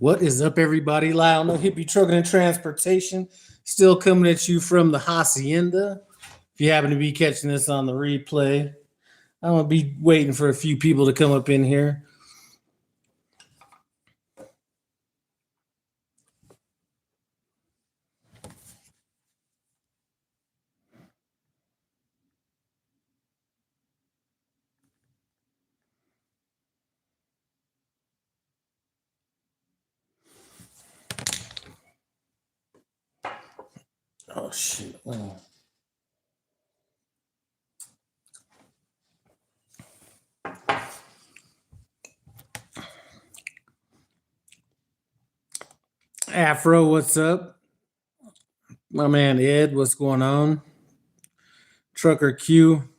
What is up, everybody? Lyle, no hippie trucking and transportation. Still coming at you from the hacienda. If you happen to be catching this on the replay, I'm gonna be waiting for a few people to come up in here. Oh shit. Oh. Afro, what's up? My man Ed, what's going on? Trucker Q.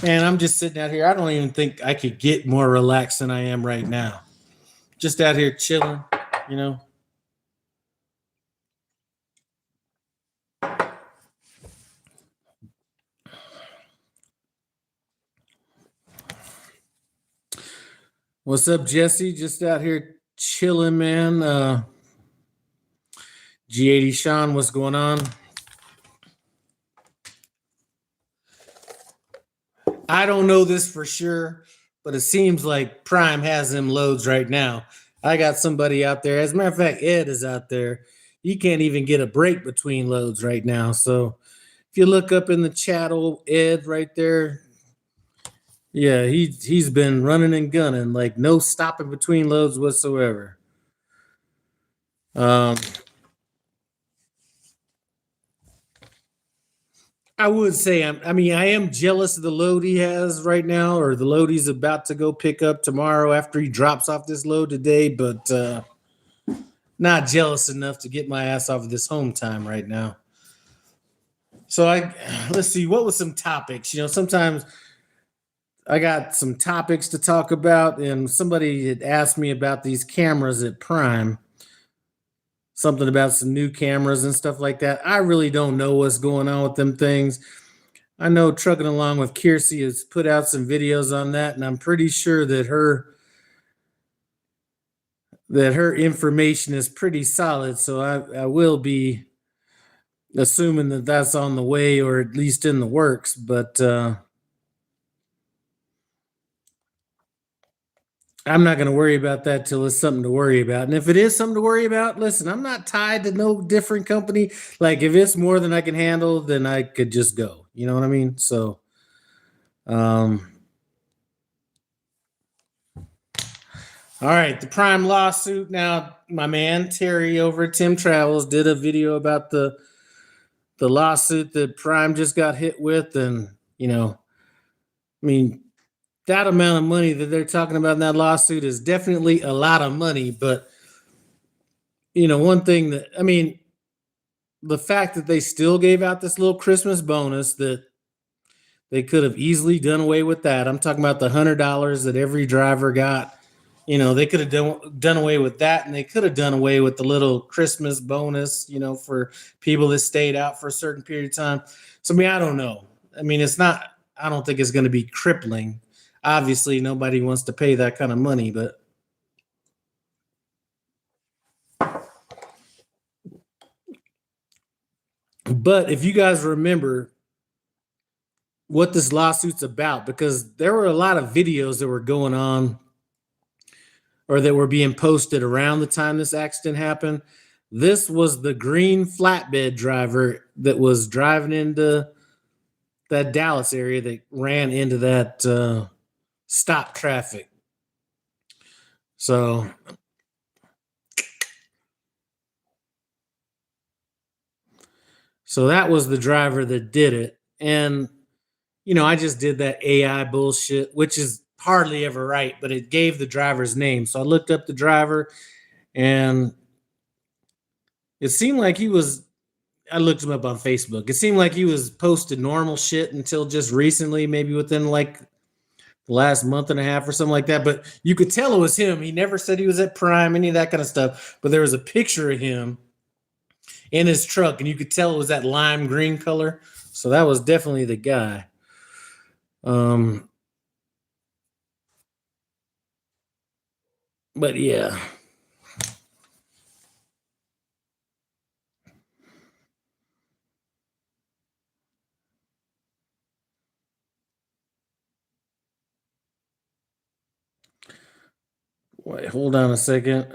Man, I'm just sitting out here. I don't even think I could get more relaxed than I am right now. Just out here chilling, you know. What's up, Jesse? Just out here chilling, man. G80 Sean, what's going on? I don't know this for sure, but it seems like Prime has them loads right now. I got somebody out there. As a matter of fact, Ed is out there. You can't even get a break between loads right now. So if you look up in the chat, old Ed right there, yeah, he's been running and gunning, like no stopping between loads whatsoever. I would say I am jealous of the load he has right now, or the load he's about to go pick up tomorrow after he drops off this load today, but not jealous enough to get my ass off of this Hometime right now. So let's see, what was some topics? You know, sometimes I got some topics to talk about, and somebody had asked me about these cameras at Prime. Something about some new cameras and stuff like that. I really don't know what's going on with them things. I know Trucking Along with Kiersey has put out some videos on that, and I'm pretty sure that her information is pretty solid. So I will be assuming that that's on the way, or at least in the works. But I'm not going to worry about that till it's something to worry about. And if it is something to worry about, listen, I'm not tied to no different company. Like if it's more than I can handle, then I could just go. You know what I mean? So, all right, the Prime lawsuit. Now, my man Terry over at Tim Travels did a video about the lawsuit that Prime just got hit with, and you know, I mean, that amount of money that they're talking about in that lawsuit is definitely a lot of money. But you know, one thing that the fact that they still gave out this little Christmas bonus, that they could have easily done away with that. I'm talking about the $100 that every driver got. You know, they could have done away with that, and they could have done away with the little Christmas bonus, you know, for people that stayed out for a certain period of time. So, I don't know. I don't think it's going to be crippling. Obviously, nobody wants to pay that kind of money, but if you guys remember what this lawsuit's about, because there were a lot of videos that were going on or that were being posted around the time this accident happened. This was the green flatbed driver that was driving into that Dallas area that ran into that stop traffic. So that was the driver that did it. And, you know, I just did that AI bullshit, which is hardly ever right, but it gave the driver's name. So I looked up the driver, and it seemed like I looked him up on Facebook. It seemed like he was posting normal shit until just recently, maybe within like the last month and a half or something like that. But you could tell it was him. He never said he was at Prime, any of that kind of stuff. But there was a picture of him in his truck, and you could tell it was that lime green color. So that was definitely the guy. But yeah. Wait, hold on a second.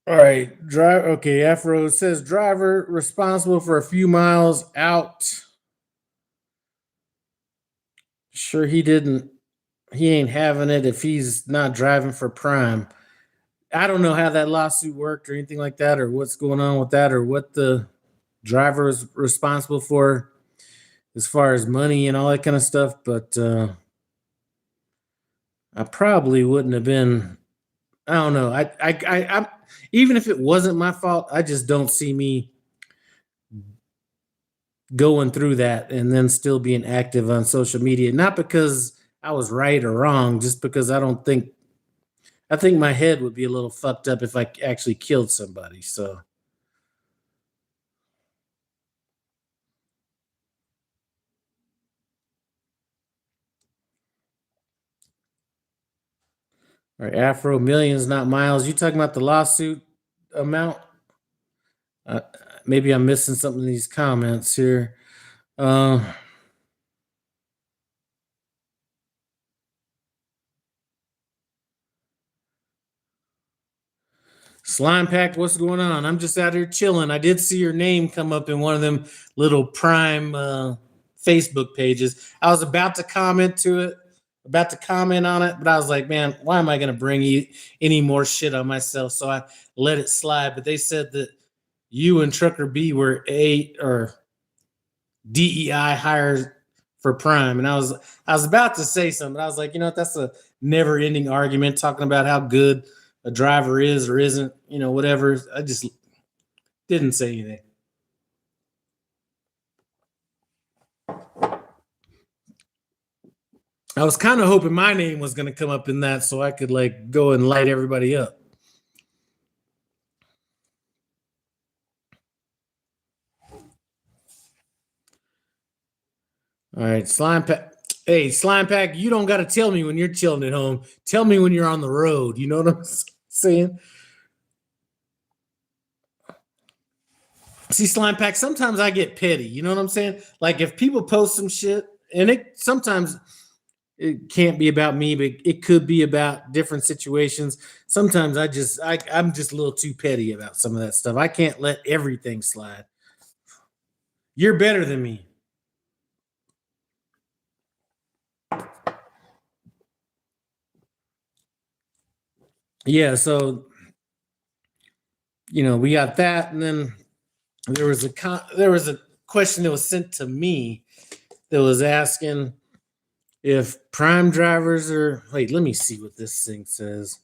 All right, drive. Okay, Afro says driver responsible for a few miles out. Sure, he didn't. He ain't having it if he's not driving for Prime. I don't know how that lawsuit worked or anything like that, or what's going on with that, or what the driver is responsible for as far as money and all that kind of stuff. But I probably wouldn't have been. I don't know. I'm even if it wasn't my fault, I just don't see me going through that and then still being active on social media. Not because I was right or wrong, just because I think my head would be a little fucked up if I actually killed somebody. So, all right, Afro millions, not miles. You talking about the lawsuit amount? Uh, Maybe I'm missing something in these comments here. Uh, Slime Pack, what's going on? I'm just out here chilling. I did see your name come up in one of them little Prime Facebook pages. I was about to comment to it, about to comment on it, but I was like, man, why am I going to bring you any more shit on myself? So I let it slide. But they said that you and Trucker B were DEI hires for Prime, and I was about to say something. I was like, you know what? That's a never ending argument talking about how good a driver is or isn't, whatever. I just didn't say anything. I was kind of hoping my name was going to come up in that so I could like go and light everybody up. All right, Slime Pack. Hey, Slime Pack, you don't got to tell me when you're chilling at home. Tell me when you're on the road. You know what I'm saying? See, Slime Pack, sometimes I get petty. You know what I'm saying? Like if people post some shit, and it sometimes it can't be about me, but it could be about different situations. Sometimes I'm just a little too petty about some of that stuff. I can't let everything slide. You're better than me. Yeah, so we got that, and then there was a question that was sent to me that was asking if prime drivers are. Wait, let me see what this thing says.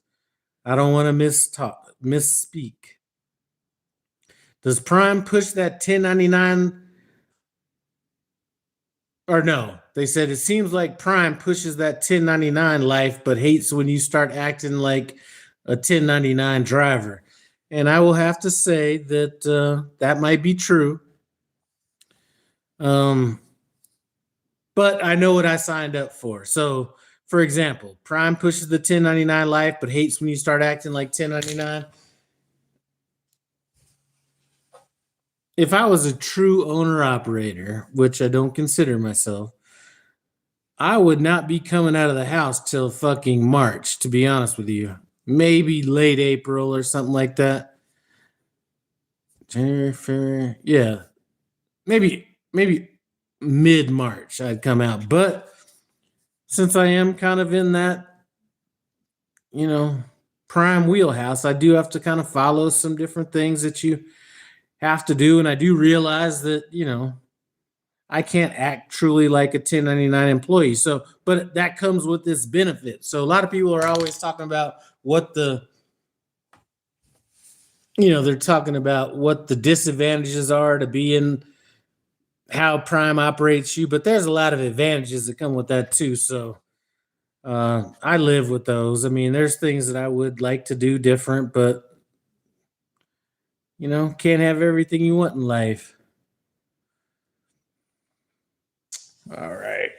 I don't want to misspeak. Does Prime push that 1099 or no? They said it seems like Prime pushes that 1099 life, but hates when you start acting like a 1099 driver. And I will have to say that that might be true. Um, but I know what I signed up for. So, for example, Prime pushes the 1099 life, but hates when you start acting like 1099. If I was a true owner operator, which I don't consider myself, I would not be coming out of the house till fucking March, to be honest with you. Maybe late April or something like that. January, February, yeah, maybe mid March I'd come out. But since I am kind of in that, you know, prime wheelhouse, I do have to kind of follow some different things that you have to do, and I do realize that I can't act truly like a 1099 employee. So, but that comes with this benefit. So a lot of people are always talking about what they're talking about what the disadvantages are to being how Prime operates you, but there's a lot of advantages that come with that too. So I live with those. I mean, there's things that I would like to do different, but can't have everything you want in life. All right.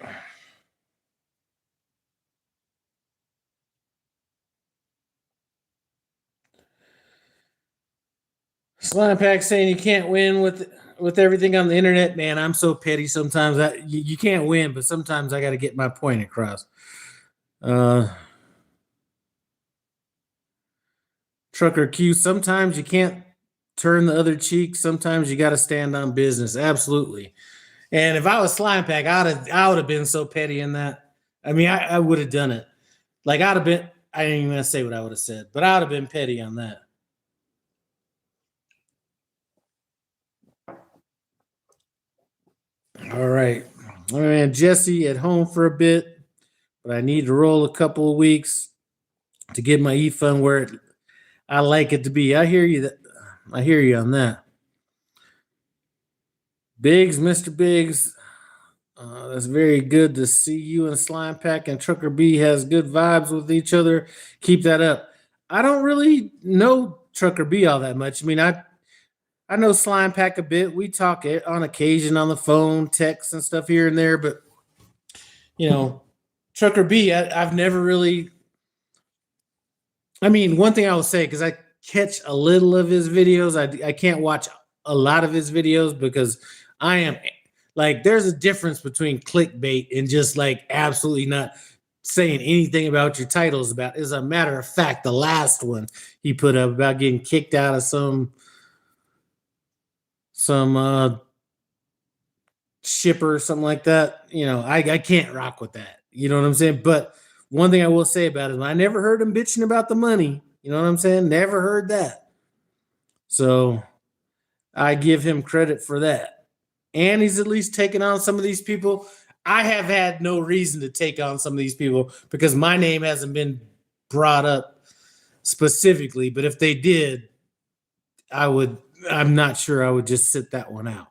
Slime Pack saying you can't win with everything on the internet. Man, I'm so petty sometimes. You can't win, but sometimes I got to get my point across. Trucker Q, sometimes you can't turn the other cheek. Sometimes you got to stand on business. Absolutely. And if I was Slime Pack, I would have been so petty in that. I mean, I would have done it. Like I'd have been. I didn't even say what I would have said, but I would have been petty on that. All right. All right, Jesse at home for a bit, but I need to roll a couple of weeks to get my e-fund where I like it to be. I hear you. I hear you on that. Biggs, Mr. Biggs, that's very good to see you and Slime Pack and Trucker B has good vibes with each other. Keep that up. I don't really know Trucker B all that much. I mean, I know Slime Pack a bit. We talk it on occasion on the phone, texts and stuff here and there, but you know, Trucker B, I've never really. I mean, one thing I will say, because I catch a little of his videos, I can't watch a lot of his videos because I am like, there's a difference between clickbait and just like absolutely not saying anything about your titles about. As a matter of fact, the last one he put up about getting kicked out of some shipper or something like that. You know, I can't rock with that. You know what I'm saying? But one thing I will say about it, I never heard him bitching about the money. You know what I'm saying? Never heard that. So I give him credit for that. And he's at least taken on some of these people. I have had no reason to take on some of these people because my name hasn't been brought up specifically. But if they did, I'm not sure I would just sit that one out.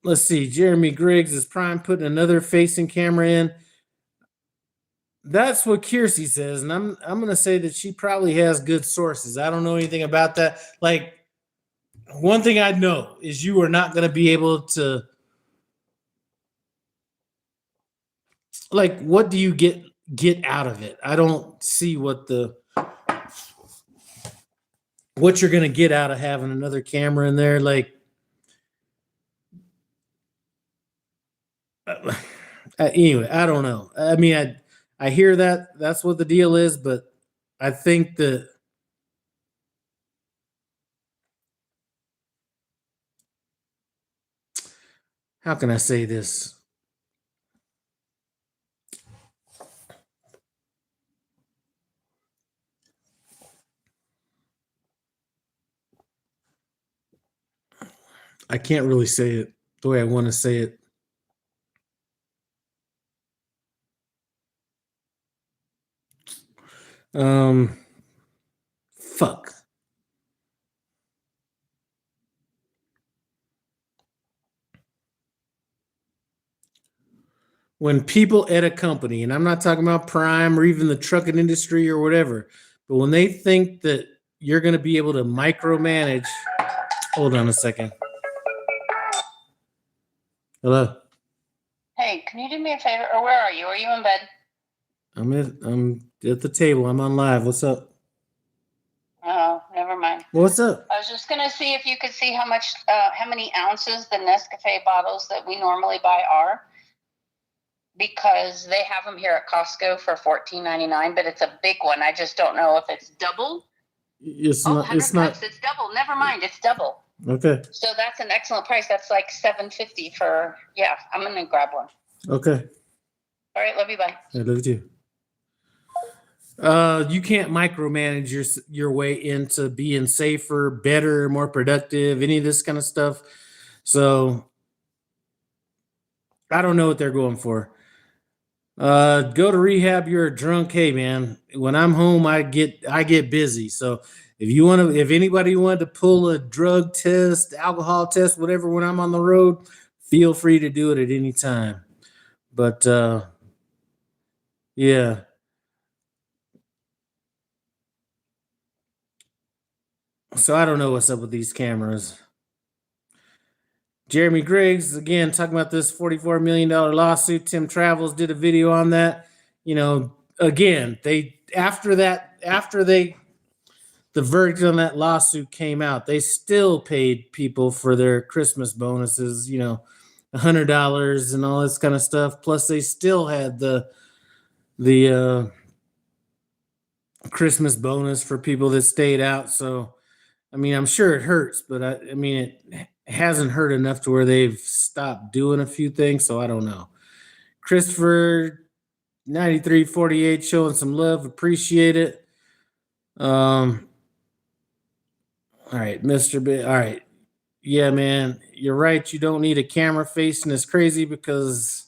Let's see. Jeremy Griggs is Prime putting another facing camera in. That's what Kiersey says, and I'm going to say that she probably has good sources. I don't know anything about that. Like, one thing I know is you are not going to be able to. Like, what do you get out of it? I don't see what you're going to get out of having another camera in there. Like, anyway, I don't know. I mean, I hear that that's what the deal is, but I think that how can I say this? I can't really say it the way I want to say it. Fuck. When people at a company, and I'm not talking about Prime or even the trucking industry or whatever, but when they think that you're going to be able to micromanage, hold on a second. Hello. Hey, can you do me a favor? Or where are you? Are you in bed? I'm at the table. I'm on live. What's up? Oh, never mind. What's up? I was just gonna see if you could see how many ounces the Nescafe bottles that we normally buy are, because they have them here at Costco for $14.99, but it's a big one. I just don't know if it's double. It's not. It's not. It's double. Never mind. It's double. Okay. So that's an excellent price. That's like $7.50 for. Yeah, I'm gonna grab one. Okay. All right. Love you. Bye. I love you too. You can't micromanage your way into being safer, better, more productive, any of this kind of stuff. So I don't know what they're going for. Go to rehab. You're a drunk. Hey man, when I'm home, I get busy. So if anybody wanted to pull a drug test, alcohol test, whatever, when I'm on the road, feel free to do it at any time. But yeah. So I don't know what's up with these cameras. Jeremy Griggs, again, talking about this $44 million lawsuit. Tim Travels did a video on that. You know, again, the the verdict on that lawsuit came out, they still paid people for their Christmas bonuses, you know, $100 and all this kind of stuff. Plus, they still had the Christmas bonus for people that stayed out. So, I mean, I'm sure it hurts, but I mean, it hasn't hurt enough to where they've stopped doing a few things. So I don't know. Christopher 9348 showing some love, appreciate it. All right, Mr. B. All right. Yeah, man, you're right. You don't need a camera facing as crazy because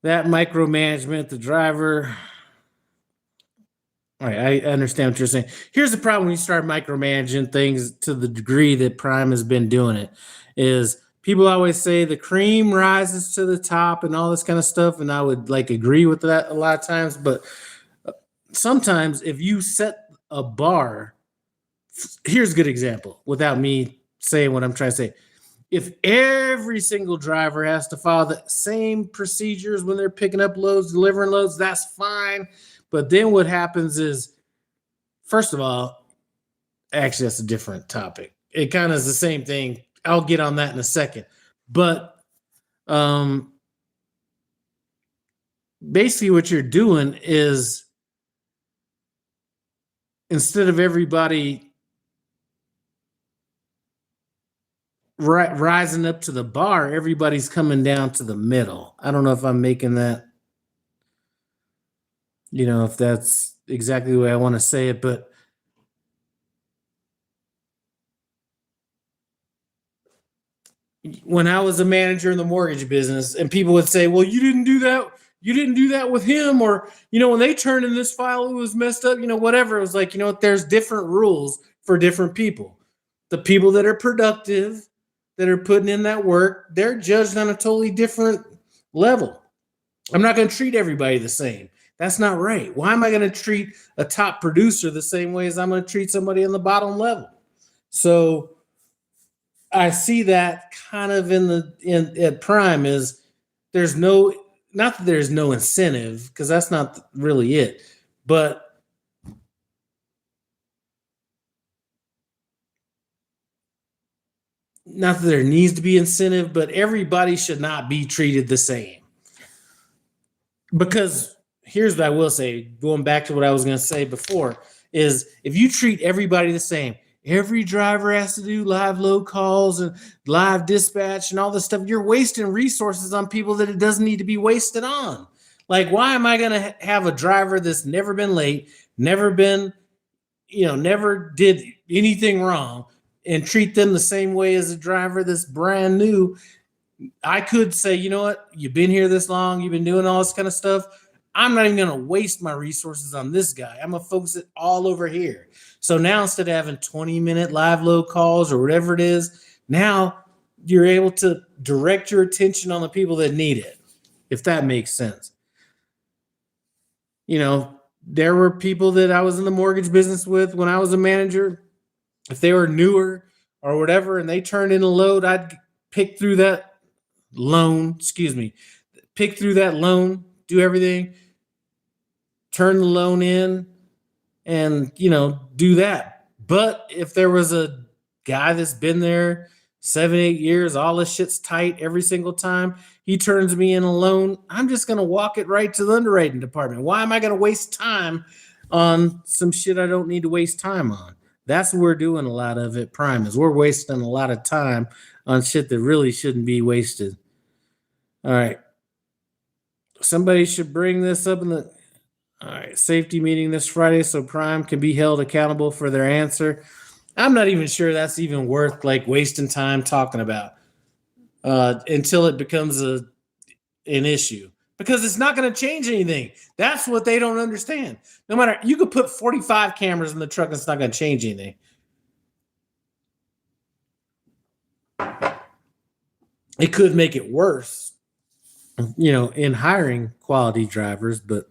that micromanagement, the driver. All right, I understand what you're saying. Here's the problem when you start micromanaging things to the degree that Prime has been doing it, is people always say the cream rises to the top and all this kind of stuff, and I would like agree with that a lot of times. But sometimes if you set a bar, here's a good example without me saying what I'm trying to say. If every single driver has to follow the same procedures when they're picking up loads, delivering loads, that's fine. But then what happens is, first of all, actually, that's a different topic. It kind of is the same thing. I'll get on that in a second. But basically what you're doing is, instead of everybody rising up to the bar, everybody's coming down to the middle. I don't know if I'm making that, you know, if that's exactly the way I want to say it, but when I was a manager in the mortgage business and people would say, well, you didn't do that. You didn't do that with him. Or, you know, when they turned in this file, it was messed up, you know, whatever. It was like, you know what, there's different rules for different people. The people that are productive, that are putting in that work, they're judged on a totally different level. I'm not going to treat everybody the same. That's not right. Why am I going to treat a top producer the same way as I'm going to treat somebody on the bottom level? So I see that kind of at Prime is there's no, not that there's no incentive, because that's not really it, but not that there needs to be incentive, but everybody should not be treated the same. Because here's what I will say, going back to what I was going to say before, is if you treat everybody the same, every driver has to do live load calls and live dispatch and all this stuff, you're wasting resources on people that it doesn't need to be wasted on. Like, why am I going to have a driver that's never been late, never been, you know, never did anything wrong, and treat them the same way as a driver that's brand new? I could say, you know what, you've been here this long, you've been doing all this kind of stuff. I'm not even going to waste my resources on this guy. I'm going to focus it all over here. So now instead of having 20-minute live load calls or whatever it is, now you're able to direct your attention on the people that need it, if that makes sense. You know, there were people that I was in the mortgage business with when I was a manager. If they were newer or whatever and they turned in a load, I'd pick through that loan, do everything, turn the loan in, and, you know, do that. But if there was a guy that's been there 7-8 years, all this shit's tight every single time he turns me in a loan, I'm just going to walk it right to the underwriting department. Why am I going to waste time on some shit I don't need to waste time on? That's what we're doing a lot of at Prime, is we're wasting a lot of time on shit that really shouldn't be wasted. All right. Somebody should bring this up in the safety meeting this Friday so Prime can be held accountable for their answer. I'm not even sure that's even worth like wasting time talking about until it becomes an issue, because it's not going to change anything. That's what they don't understand. No matter, you could put 45 cameras in the truck, it's not going to change anything. It could make it worse, you know, in hiring quality drivers, but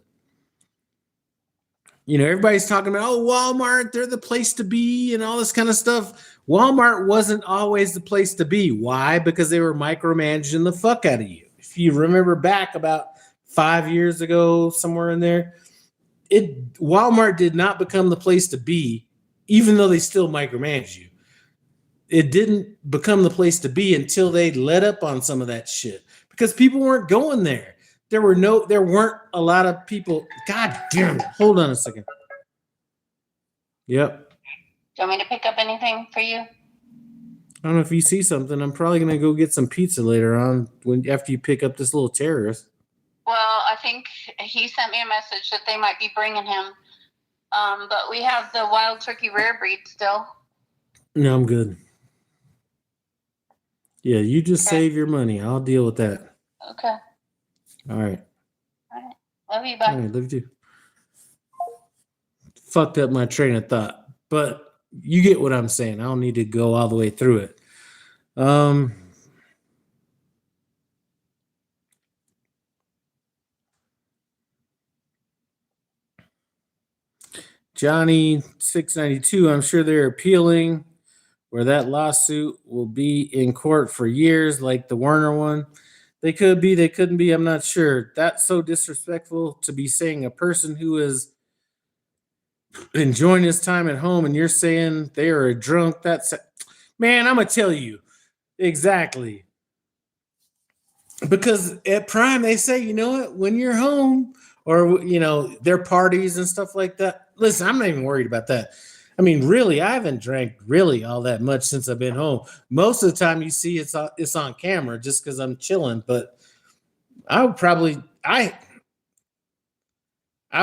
you know, everybody's talking about, oh, Walmart, they're the place to be and all this kind of stuff. Walmart wasn't always the place to be. Why? Because they were micromanaging the fuck out of you. If you remember back about 5 years ago, somewhere in there, Walmart did not become the place to be even though they still micromanage you. It didn't become the place to be until they let up on some of that shit because people weren't going there. There weren't a lot of people. God damn it. Hold on a second. Yep. Do you want me to pick up anything for you? I don't know if you see something. I'm probably going to go get some pizza later on after you pick up this little terrorist. Well, I think he sent me a message that they might be bringing him. But we have the wild turkey rare breed still. No, I'm good. Yeah, you just save your money. I'll deal with that. Okay. All right. Love you. Bye. All right, love you too. Fucked up my train of thought, but you get what I'm saying. I don't need to go all the way through it. Johnny 692, I'm sure they're appealing where that lawsuit will be in court for years, like the Werner one. They could be, they couldn't be, I'm not sure. That's so disrespectful to be saying a person who is enjoying his time at home and you're saying they are a drunk. That's, man, I'm going to tell you. Exactly. Because at Prime, they say, you know what, when you're home or, you know, their parties and stuff like that. Listen, I'm not even worried about that. I mean, really, I haven't drank really all that much since I've been home. Most of the time you see it's on camera just because I'm chilling. But I would probably, I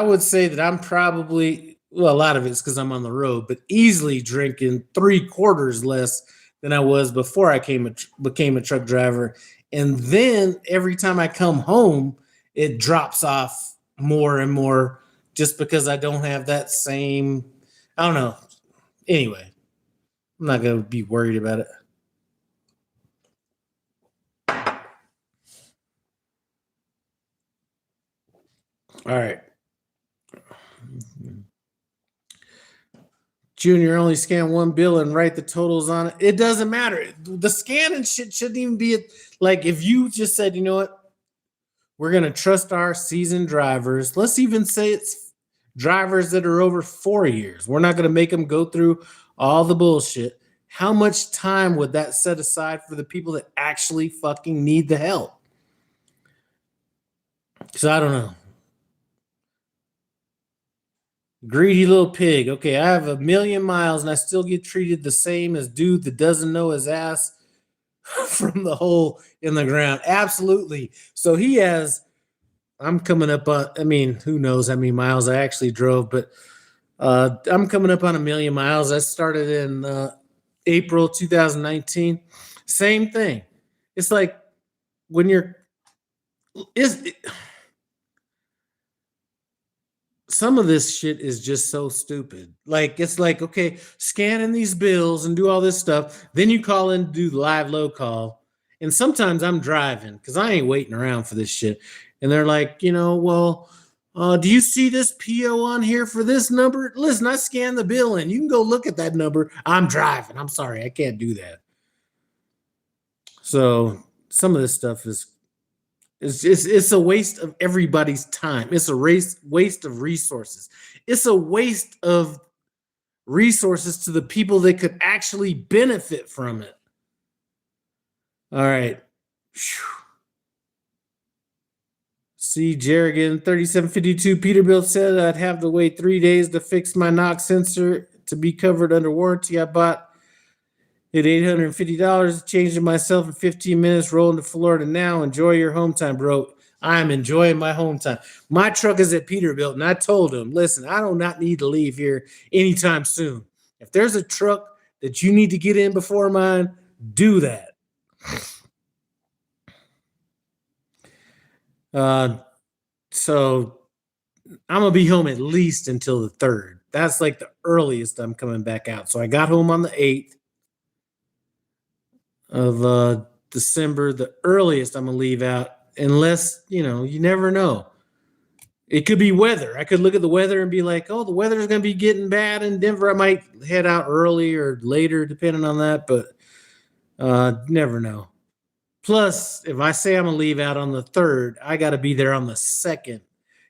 would say that I'm probably, well, a lot of it's because I'm on the road, but easily drinking 3/4 less than I was before I became a truck driver. And then every time I come home, it drops off more and more just because I don't have that same, I don't know. Anyway, I'm not going to be worried about it. All right. Junior, only scan one bill and write the totals on it. It doesn't matter. The scanning shit shouldn't even be like if you just said, you know what, we're going to trust our seasoned drivers. Let's even say it's drivers that are over 4 years. We're not going to make them go through all the bullshit. How much time would that set aside for the people that actually fucking need the help? So I don't know. Greedy little pig. Okay, I have 1,000,000 miles and I still get treated the same as dude that doesn't know his ass from the hole in the ground. Absolutely. So he has, I'm coming up on, I mean, who knows how many miles I actually drove, but I'm coming up on 1,000,000 miles. I started in April 2019. Same thing. It's like when you're, some of this shit is just so stupid. Like, it's like, okay, scanning these bills and do all this stuff. Then you call in, do the live low call. And sometimes I'm driving because I ain't waiting around for this shit. And they're like, you know, well, do you see this PO on here for this number? Listen, I scanned the bill and you can go look at that number. I'm driving. I'm sorry. I can't do that. So some of this stuff is, it's a waste of everybody's time. It's a waste of resources. It's a waste of resources to the people that could actually benefit from it. All right. See, Jerrigan, 3752. Peterbilt said I'd have to wait 3 days to fix my knock sensor to be covered under warranty. I bought it $850, changed it myself in 15 minutes, rolling to Florida now. Enjoy your home time, bro. I'm enjoying my home time. My truck is at Peterbilt, and I told him, listen, I do not need to leave here anytime soon. If there's a truck that you need to get in before mine, do that. So I'm going to be home at least until the 3rd. That's like the earliest I'm coming back out. So I got home on the 8th. Of December, the earliest I'm gonna leave out, unless, you know, you never know. It could be weather. I could look at the weather and be like, oh, the weather is gonna be getting bad in Denver. I might head out early or later, depending on that, but never know. Plus, if I say I'm gonna leave out on the 3rd, I gotta be there on the 2nd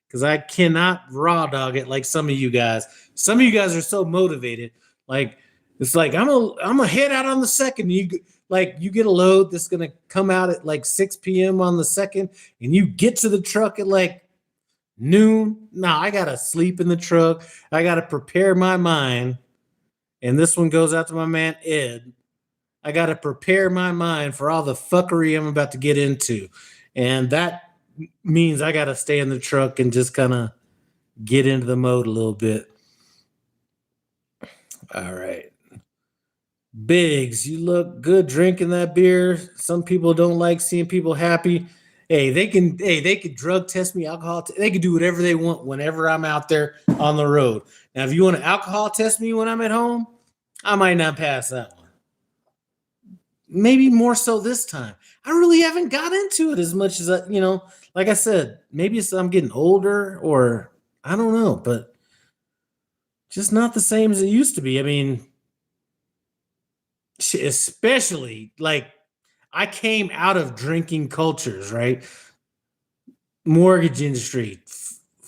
because I cannot raw dog it like some of you guys. Some of you guys are so motivated. Like it's like I'm a head out on the second. You get a load that's gonna come out at like 6 p.m. on the second, and you get to the truck at like noon. No, I gotta sleep in the truck. I gotta prepare my mind. And this one goes out to my man Ed. I gotta prepare my mind for all the fuckery I'm about to get into. And that means I gotta stay in the truck and just kind of get into the mode a little bit. All right. Biggs, you look good drinking that beer. Some people don't like seeing people happy. Hey, they can drug test me, alcohol. They can do whatever they want whenever I'm out there on the road. Now, if you want to alcohol test me when I'm at home, I might not pass that one. Maybe more so this time. I really haven't got into it as much as like I said, maybe it's I'm getting older or I don't know, but just not the same as it used to be. I mean, especially like I came out of drinking cultures, right? Mortgage industry,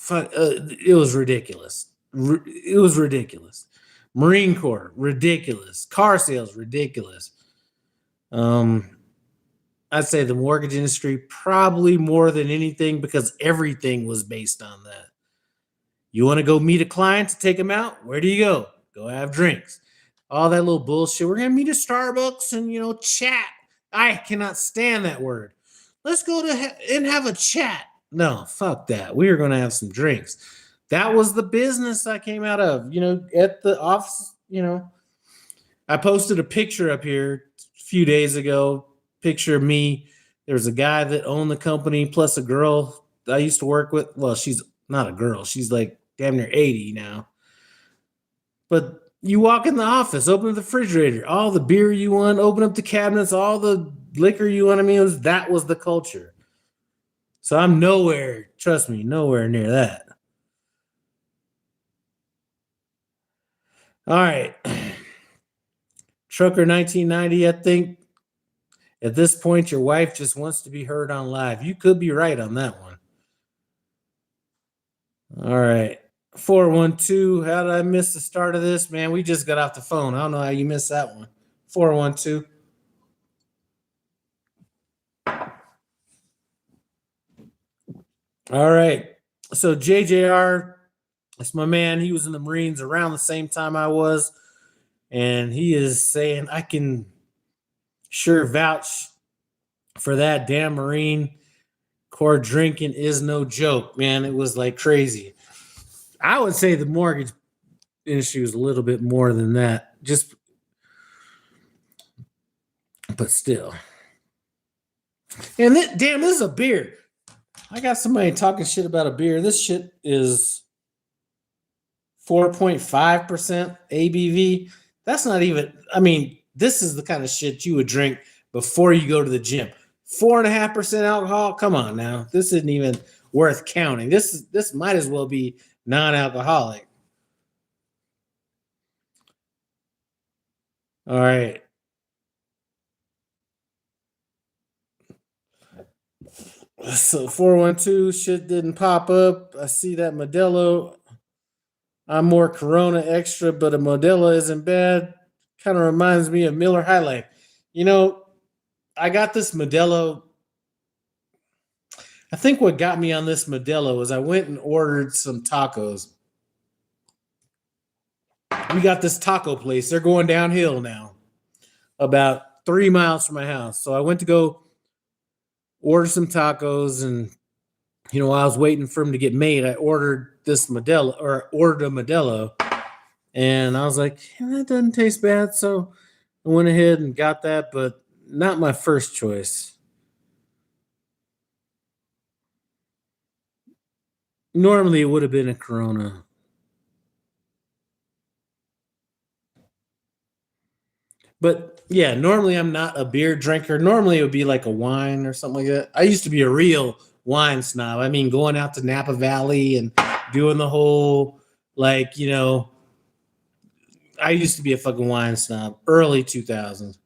it was ridiculous. It was ridiculous. Marine Corps, ridiculous. Car sales, ridiculous. I'd say the mortgage industry probably more than anything because everything was based on that. You want to go meet a client to take them out? Where do you go? Go have drinks. All that little bullshit. We're going to meet at Starbucks and, chat. I cannot stand that word. Let's go and have a chat. No, fuck that. We are going to have some drinks. That was the business I came out of, at the office, I posted a picture up here a few days ago. Picture of me. There's a guy that owned the company plus a girl I used to work with. Well, she's not a girl. She's like damn near 80 now. But you walk in the office, open up the refrigerator, all the beer you want, open up the cabinets, all the liquor you want. I mean, that was the culture. So I'm nowhere, trust me, nowhere near that. All right. Trucker 1990, I think at this point, your wife just wants to be heard on live. You could be right on that one. All right. 412. How did I miss the start of this? Man, we just got off the phone. I don't know how you missed that one. 412. All right. So JJR, that's my man. He was in the Marines around the same time I was. And he is saying, I can sure vouch for that. Damn Marine Corps drinking is no joke, man. It was like crazy. I would say the mortgage industry was a little bit more than that. But still. And this is a beer. I got somebody talking shit about a beer. This shit is 4.5% ABV. That's not even, this is the kind of shit you would drink before you go to the gym. 4.5% alcohol. Come on now. This isn't even worth counting. This might as well be non-alcoholic. All right. So 412 shit didn't pop up. I see that Modelo. I'm more Corona extra, but a Modelo isn't bad. Kind of reminds me of Miller High Life. I got this Modelo. I think what got me on this Modelo was I went and ordered some tacos. We got this taco place. They're going downhill now, about 3 miles from my house. So I went to go order some tacos, and while I was waiting for them to get made, I ordered a Modelo, and I was like, that doesn't taste bad. So I went ahead and got that, but not my first choice. Normally, it would have been a Corona. But yeah, normally I'm not a beer drinker. Normally it would be like a wine or something like that. I used to be a real wine snob. Going out to Napa Valley and doing the whole, I used to be a fucking wine snob, early 2000s.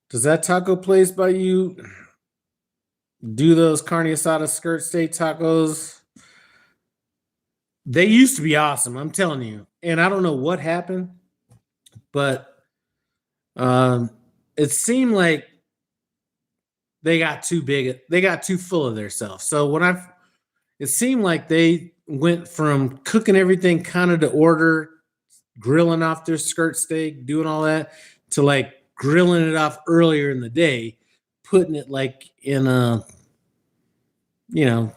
Does that taco place by you do those carne asada skirt steak tacos. They used to be awesome, I'm telling you. And I don't know what happened, but um, it seemed like they got too big. They got too full of themselves. So it seemed like they went from cooking everything kind of to order, grilling off their skirt steak, doing all that, to like grilling it off earlier in the day, putting it like in a,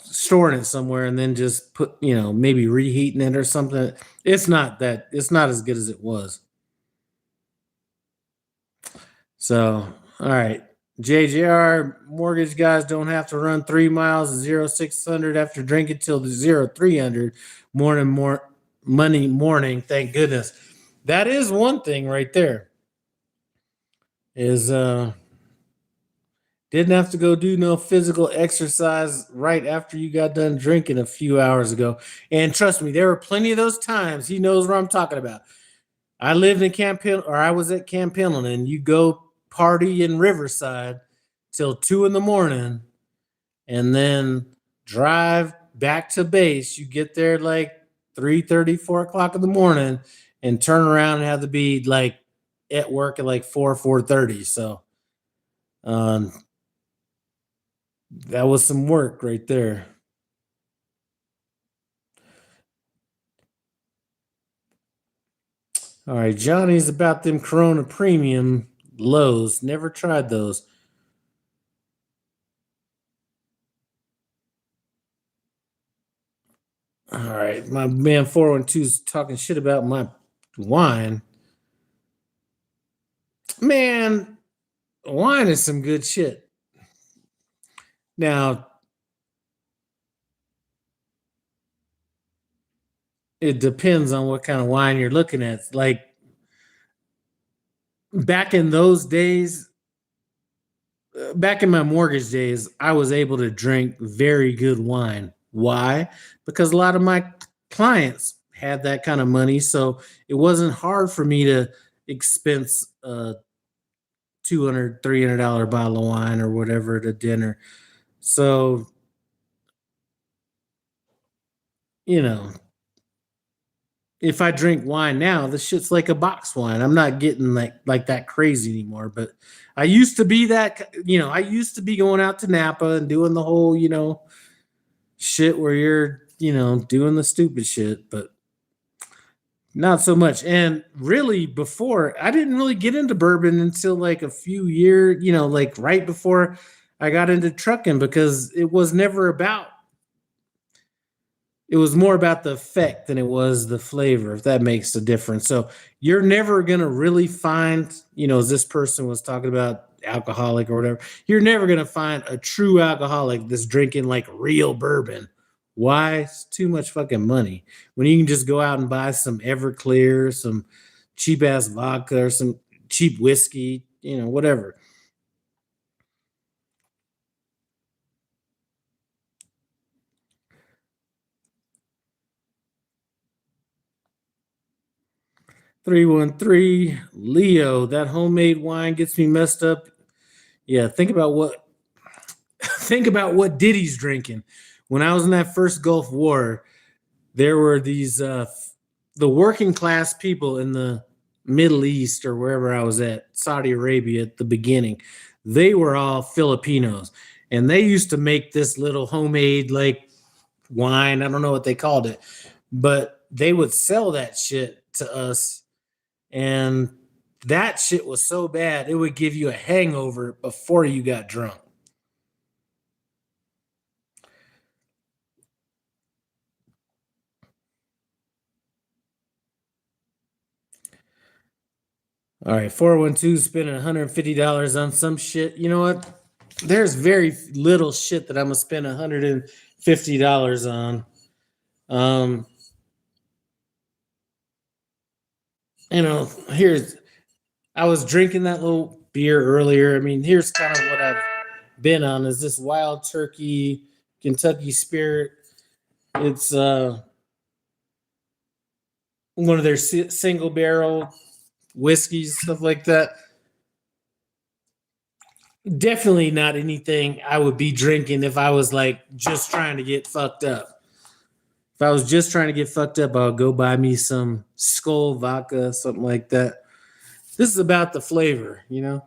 storing it somewhere, and then just put, maybe reheating it or something. It's not as good as it was. So, all right. JJR, mortgage guys don't have to run 3 miles to 0600 after drinking till the 0300 money morning. Thank goodness. That is one thing right there. Is didn't have to go do no physical exercise right after you got done drinking a few hours ago. And trust me, there were plenty of those times. He knows what I'm talking about. I lived in I was at Camp Pendleton, and you go party in Riverside till 2 a.m. and then drive back to base. You get there like 3:30, 4 o'clock in the morning, and turn around and have to be like at work at like 4:30. So that was some work right there. All right, Johnny's about them Corona Premium lows. Never tried those. All right, my man 412 is talking shit about my wine. Man, wine is some good shit. Now, it depends on what kind of wine you're looking at. Like back in those days, back in my mortgage days, I was able to drink very good wine. Why? Because a lot of my clients had that kind of money. So it wasn't hard for me to expense a $200, $300 bottle of wine or whatever at a dinner. So, if I drink wine now, the shit's like a box wine. I'm not getting like that crazy anymore. But I used to be that, I used to be going out to Napa and doing the whole, shit where you're, doing the stupid shit, but not so much. And really before, I didn't really get into bourbon until like a few years, like right before I got into trucking, because it was never about, it was more about the effect than it was the flavor, if that makes a difference. So you're never going to really find, as this person was talking about alcoholic or whatever, you're never going to find a true alcoholic that's drinking like real bourbon. Why? It's too much fucking money. When you can just go out and buy some Everclear, some cheap ass vodka, or some cheap whiskey, whatever. $313 Leo, that homemade wine gets me messed up. Yeah, think about what Diddy's drinking. When I was in that first Gulf War, there were these the working class people in the Middle East or wherever I was at, Saudi Arabia at the beginning. They were all Filipinos, and they used to make this little homemade like wine. I don't know what they called it, but they would sell that shit to us, and that shit was so bad it would give you a hangover before you got drunk. All right, 412 spending $150 on some shit. You know what? There's very little shit that I'm gonna spend $150 on. Here's, I was drinking that little beer earlier. I mean, here's kind of what I've been on, is this Wild Turkey Kentucky Spirit. It's one of their single barrel whiskeys, stuff like that. definitely not anything I would be drinking if I was like just trying to get fucked up. If I was just trying to get fucked up, I would go buy me some Skull vodka, something like that. This is about the flavor, you know?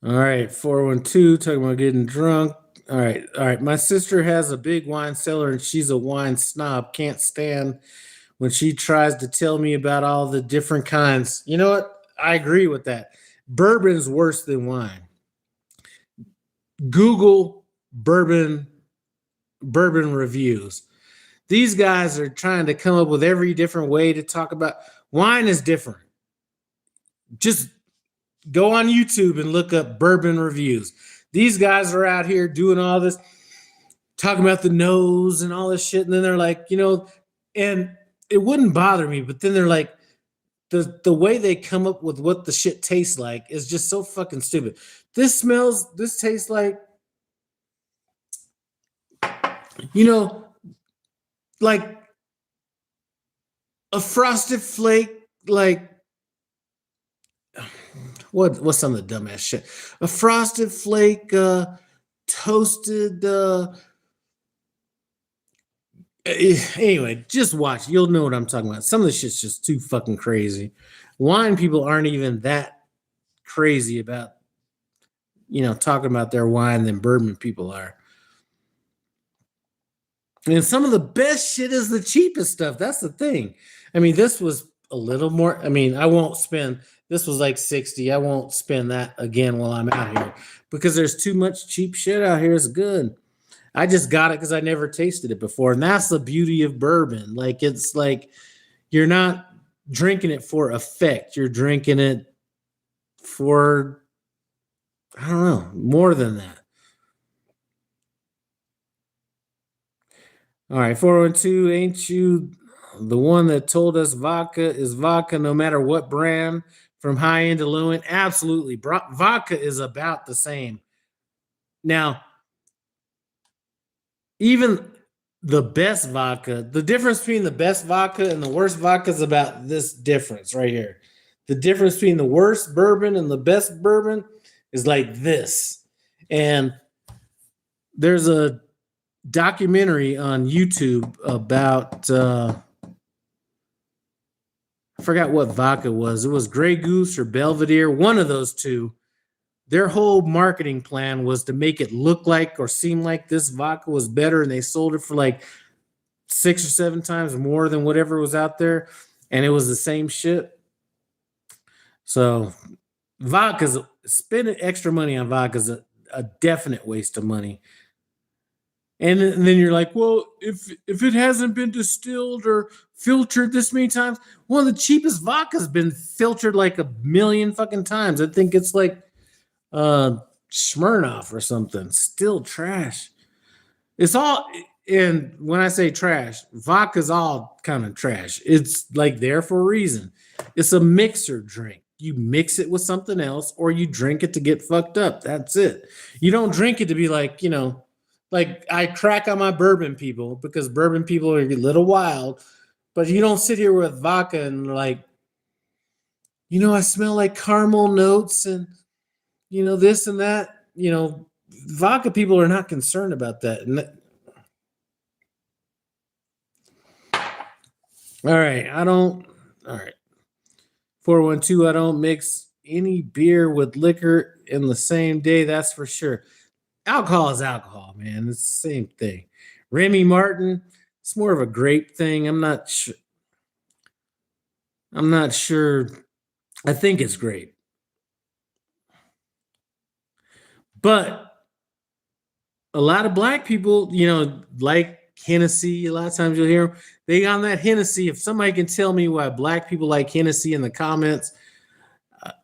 All right, 412, talking about getting drunk. All right. My sister has a big wine cellar and she's a wine snob. Can't stand when she tries to tell me about all the different kinds. You know what? I agree with that. Bourbon's worse than wine. Google bourbon reviews. These guys are trying to come up with every different way to talk about wine is different. Just go on YouTube and look up bourbon reviews. These guys are out here doing all this, talking about the nose and all this shit. And then they're like, you know, and it wouldn't bother me, but then they're like, the way they come up with what the shit tastes like is just so fucking stupid. This tastes like, you know, like a frosted flake, like what's some of the dumbass shit? A frosted flake, toasted. Anyway, just watch. You'll know what I'm talking about. Some of the shit's just too fucking crazy. Wine people aren't even that crazy about, you know, talking about their wine than bourbon people are. And some of the best shit is the cheapest stuff. That's the thing. I mean, this was a little more. I mean, I won't spend. This was like 60. I won't spend that again while I'm out here because there's too much cheap shit out here. It's good. I just got it because I never tasted it before. And that's the beauty of bourbon. Like, it's like you're not drinking it for effect. You're drinking it for, I don't know, more than that. All right, 412, ain't you the one that told us vodka is vodka no matter what brand, from high end to low end? Absolutely. Vodka is about the same. Now, even the best vodka, the difference between the best vodka and the worst vodka is about this difference right here. The difference between the worst bourbon and the best bourbon is like this. And there's a documentary on YouTube about I forgot what vodka was. It was Grey Goose or Belvedere, one of those two. Their whole marketing plan was to make it look like or seem like this vodka was better, and they sold it for like 6 or 7 times more than whatever was out there, and it was the same shit. So vodka's, spending extra money on vodka is a definite waste of money. And then you're like, well, if it hasn't been distilled or filtered this many times, one of the cheapest vodka's been filtered like a million fucking times. I think it's like Smirnoff or something. Still trash. It's all, and when I say trash, vodka's all kind of trash. It's like there for a reason. It's a mixer drink. You mix it with something else, or you drink it to get fucked up. That's it. You don't drink it to be like, you know, like I crack on my bourbon people because bourbon people are a little wild, but you don't sit here with vodka and like, you know, I smell like caramel notes and, you know, this and that. You know, vodka people are not concerned about that. And all right, all right. 412, I don't mix any beer with liquor in the same day, that's for sure. Alcohol is alcohol, man. It's the same thing. Remy Martin, it's more of a grape thing. I'm not sure. I think it's grape. But a lot of black people, you know, like Hennessy. A lot of times you'll hear they on that Hennessy. If somebody can tell me why black people like Hennessy in the comments,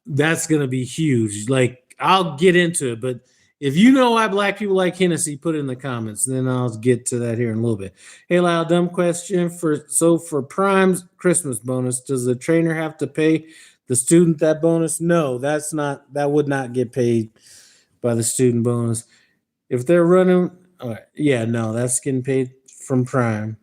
that's going to be huge. Like, I'll get into it, but if you know why black people like Hennessy, put it in the comments, and then I'll get to that here in a little bit. Hey, Lyle, dumb question. For Prime's Christmas bonus, does the trainer have to pay the student that bonus? No, that would not get paid by the student bonus. If they're running, yeah, no, that's getting paid from Prime.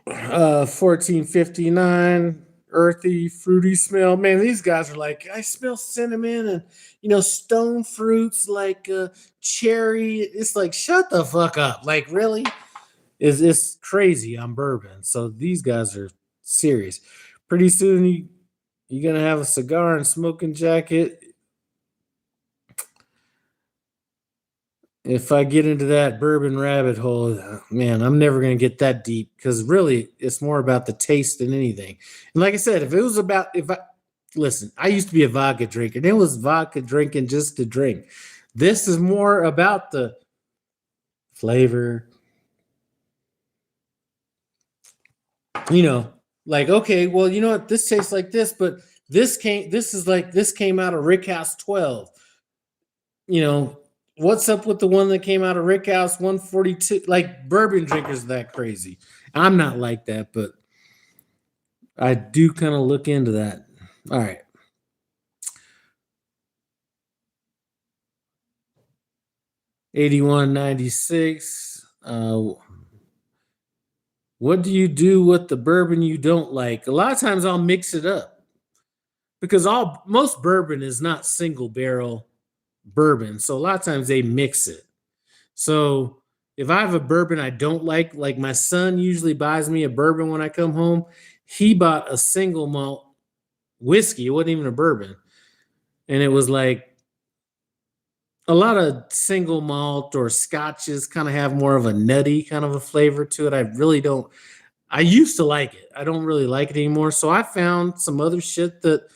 1459, earthy, fruity smell. Man, these guys are like, I smell cinnamon and stone fruits like cherry. It's like, shut the fuck up. Like, really? It's crazy on bourbon. So these guys are serious. Pretty soon you're gonna have a cigar and smoking jacket. If I get into that bourbon rabbit hole, man, I'm never going to get that deep because really it's more about the taste than anything. And like I said, listen, I used to be a vodka drinker and it was vodka drinking just to drink. This is more about the flavor. Like, okay, well, you know what? This tastes like this, but this came out of Rickhouse 12. What's up with the one that came out of Rickhouse 142? Like, bourbon drinkers that crazy. I'm not like that, but I do kind of look into that. All right. $81.96. What do you do with the bourbon you don't like? A lot of times I'll mix it up because most bourbon is not single barrel bourbon. So a lot of times they mix it. So if I have a bourbon I don't like my son usually buys me a bourbon when I come home. He bought a single malt whiskey. It wasn't even a bourbon. And it was like a lot of single malt or scotches kind of have more of a nutty kind of a flavor to it. I used to like it. I don't really like it anymore. So I found some other shit that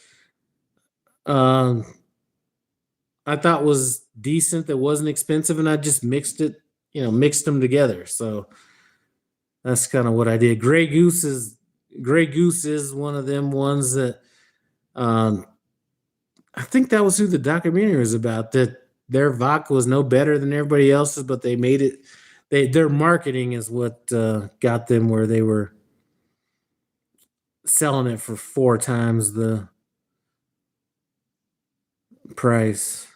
I thought was decent that wasn't expensive, and I just mixed them together. So that's kind of what I did. Grey Goose is one of them ones that I think that was who the documentary was about, that their vodka was no better than everybody else's, but they made it. Their marketing is what got them where they were selling it for 4 times the price.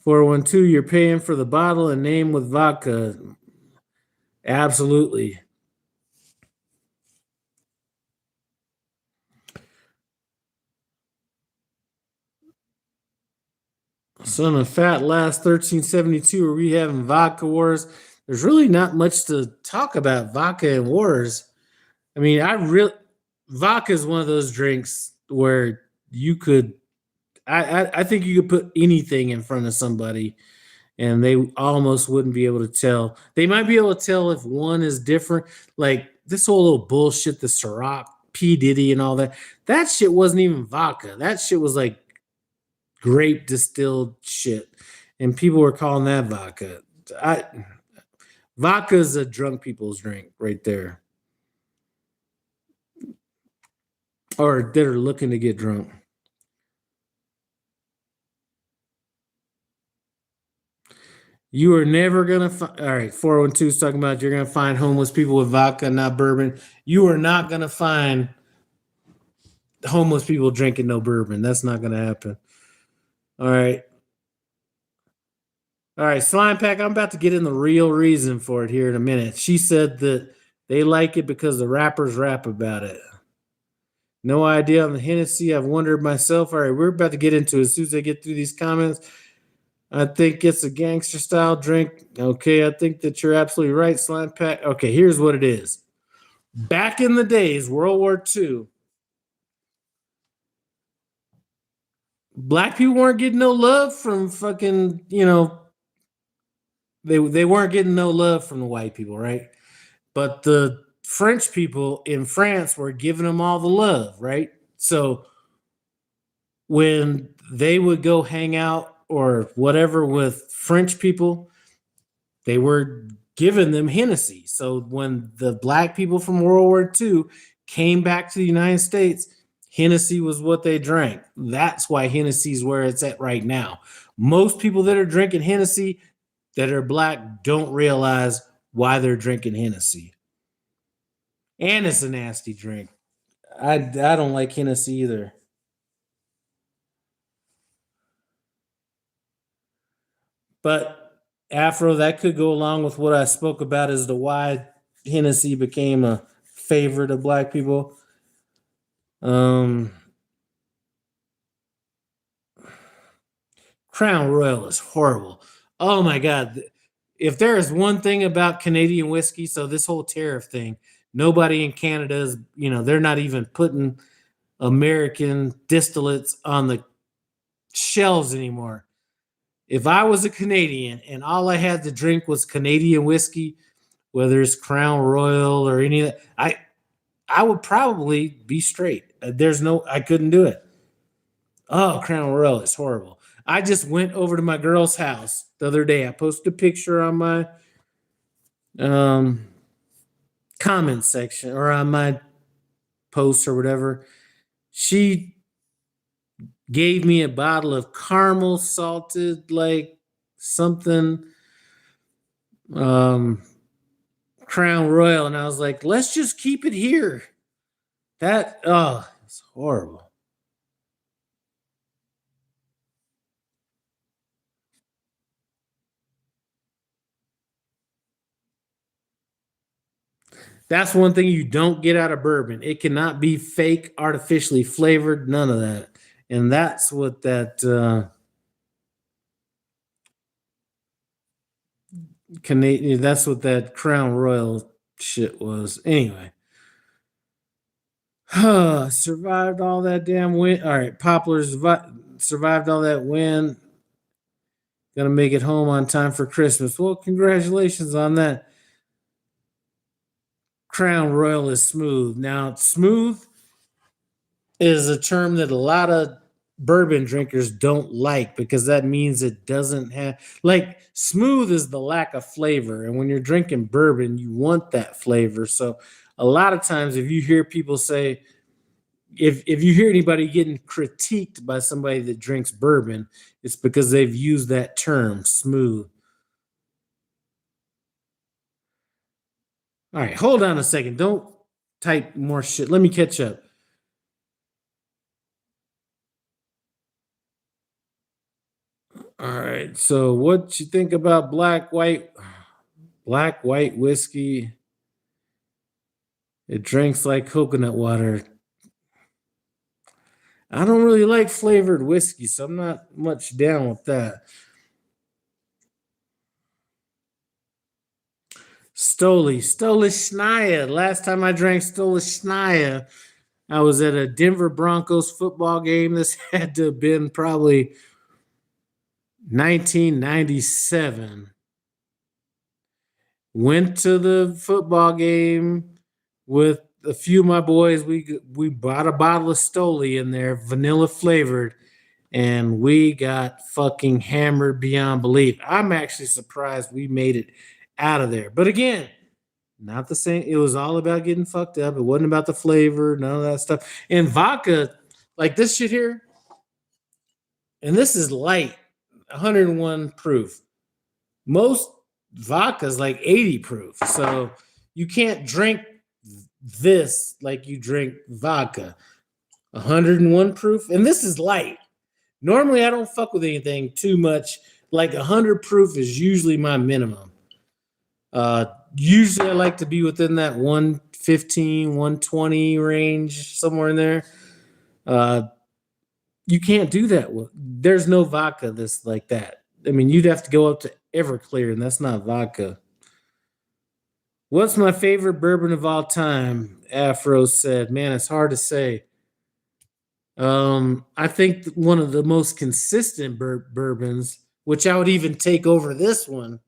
412, you're paying for the bottle and name with vodka. Absolutely. Son of Fat last 1372. Are we having vodka wars? There's really not much to talk about vodka and wars. I mean, vodka is one of those drinks where you could, I think you could put anything in front of somebody and they almost wouldn't be able to tell. They might be able to tell if one is different. Like this whole little bullshit, the Ciroc, P. Diddy and all that. That shit wasn't even vodka. That shit was like grape distilled shit. And people were calling that vodka. Vodka is a drunk people's drink right there. Or that are looking to get drunk. You are never going to all right, 412 is talking about you're going to find homeless people with vodka, not bourbon. You are not going to find homeless people drinking no bourbon. That's not going to happen. All right. All right, Slime Pack, I'm about to get in the real reason for it here in a minute. She said that they like it because the rappers rap about it. No idea on the Hennessy. I've wondered myself. All right, we're about to get into it as soon as I get through these comments. I think it's a gangster style drink. Okay, I think that you're absolutely right, Slime Pack. Okay, here's what it is. Back in the days, World War II, black people weren't getting no love from fucking, they weren't getting no love from the white people, right? But the French people in France were giving them all the love, right? So when they would go hang out or whatever with French people, they were giving them Hennessy. So when the black people from World War II came back to the United States, Hennessy was what they drank. That's why Hennessy's where it's at right now. Most people that are drinking Hennessy that are black don't realize why they're drinking Hennessy. And it's a nasty drink. I don't like Hennessy either. But Afro, that could go along with what I spoke about as to why Hennessy became a favorite of black people. Crown Royal is horrible. Oh my God. If there is one thing about Canadian whiskey, so this whole tariff thing, nobody in Canada is, they're not even putting American distillates on the shelves anymore. If I was a Canadian and all I had to drink was Canadian whiskey, whether it's Crown Royal or any of that, I would probably be straight. I couldn't do it. Oh, Crown Royal is horrible. I just went over to my girl's house the other day. I posted a picture on my comment section or on my post or whatever. She gave me a bottle of caramel salted, like something, Crown Royal. And I was like, let's just keep it here. It's horrible. That's one thing you don't get out of bourbon. It cannot be fake, artificially flavored, none of that. And that's what that Canadian, that's what that Crown Royal shit was. Anyway. Survived all that damn wind. All right, Poplar's survived all that wind. Gonna make it home on time for Christmas. Well, congratulations on that. Crown Royal is smooth. Now, smooth is a term that a lot of bourbon drinkers don't like because that means it doesn't have, like, smooth is the lack of flavor. And when you're drinking bourbon, you want that flavor. So a lot of times if you hear people say, if you hear anybody getting critiqued by somebody that drinks bourbon, it's because they've used that term, smooth. All right, hold on a second. Don't type more shit. Let me catch up. All right, so what you think about black white whiskey? It drinks like coconut water. I don't really like flavored whiskey, so I'm not much down with that. Stolichnaya. Last time I drank Stolichnaya, I was at a Denver Broncos football game. This had to have been probably 1997. Went to the football game with a few of my boys. We bought a bottle of Stoli in there, vanilla flavored, and we got fucking hammered beyond belief. I'm actually surprised we made it out of there. But again, not the same. It was all about getting fucked up. It wasn't about the flavor, none of that stuff. And vodka, like this shit here, and this is light, 101 proof. Most vodka's like 80 proof. So you can't drink this like you drink vodka. 101 proof. And this is light. Normally I don't fuck with anything too much. Like 100 proof is usually my minimum. Usually I like to be within that 115, 120 range, somewhere in there. You can't do that. There's no vodka that's like that. I mean, you'd have to go up to Everclear, and that's not vodka. What's my favorite bourbon of all time? Afro said, man, it's hard to say. I think one of the most consistent bourbons, which I would even take over this one,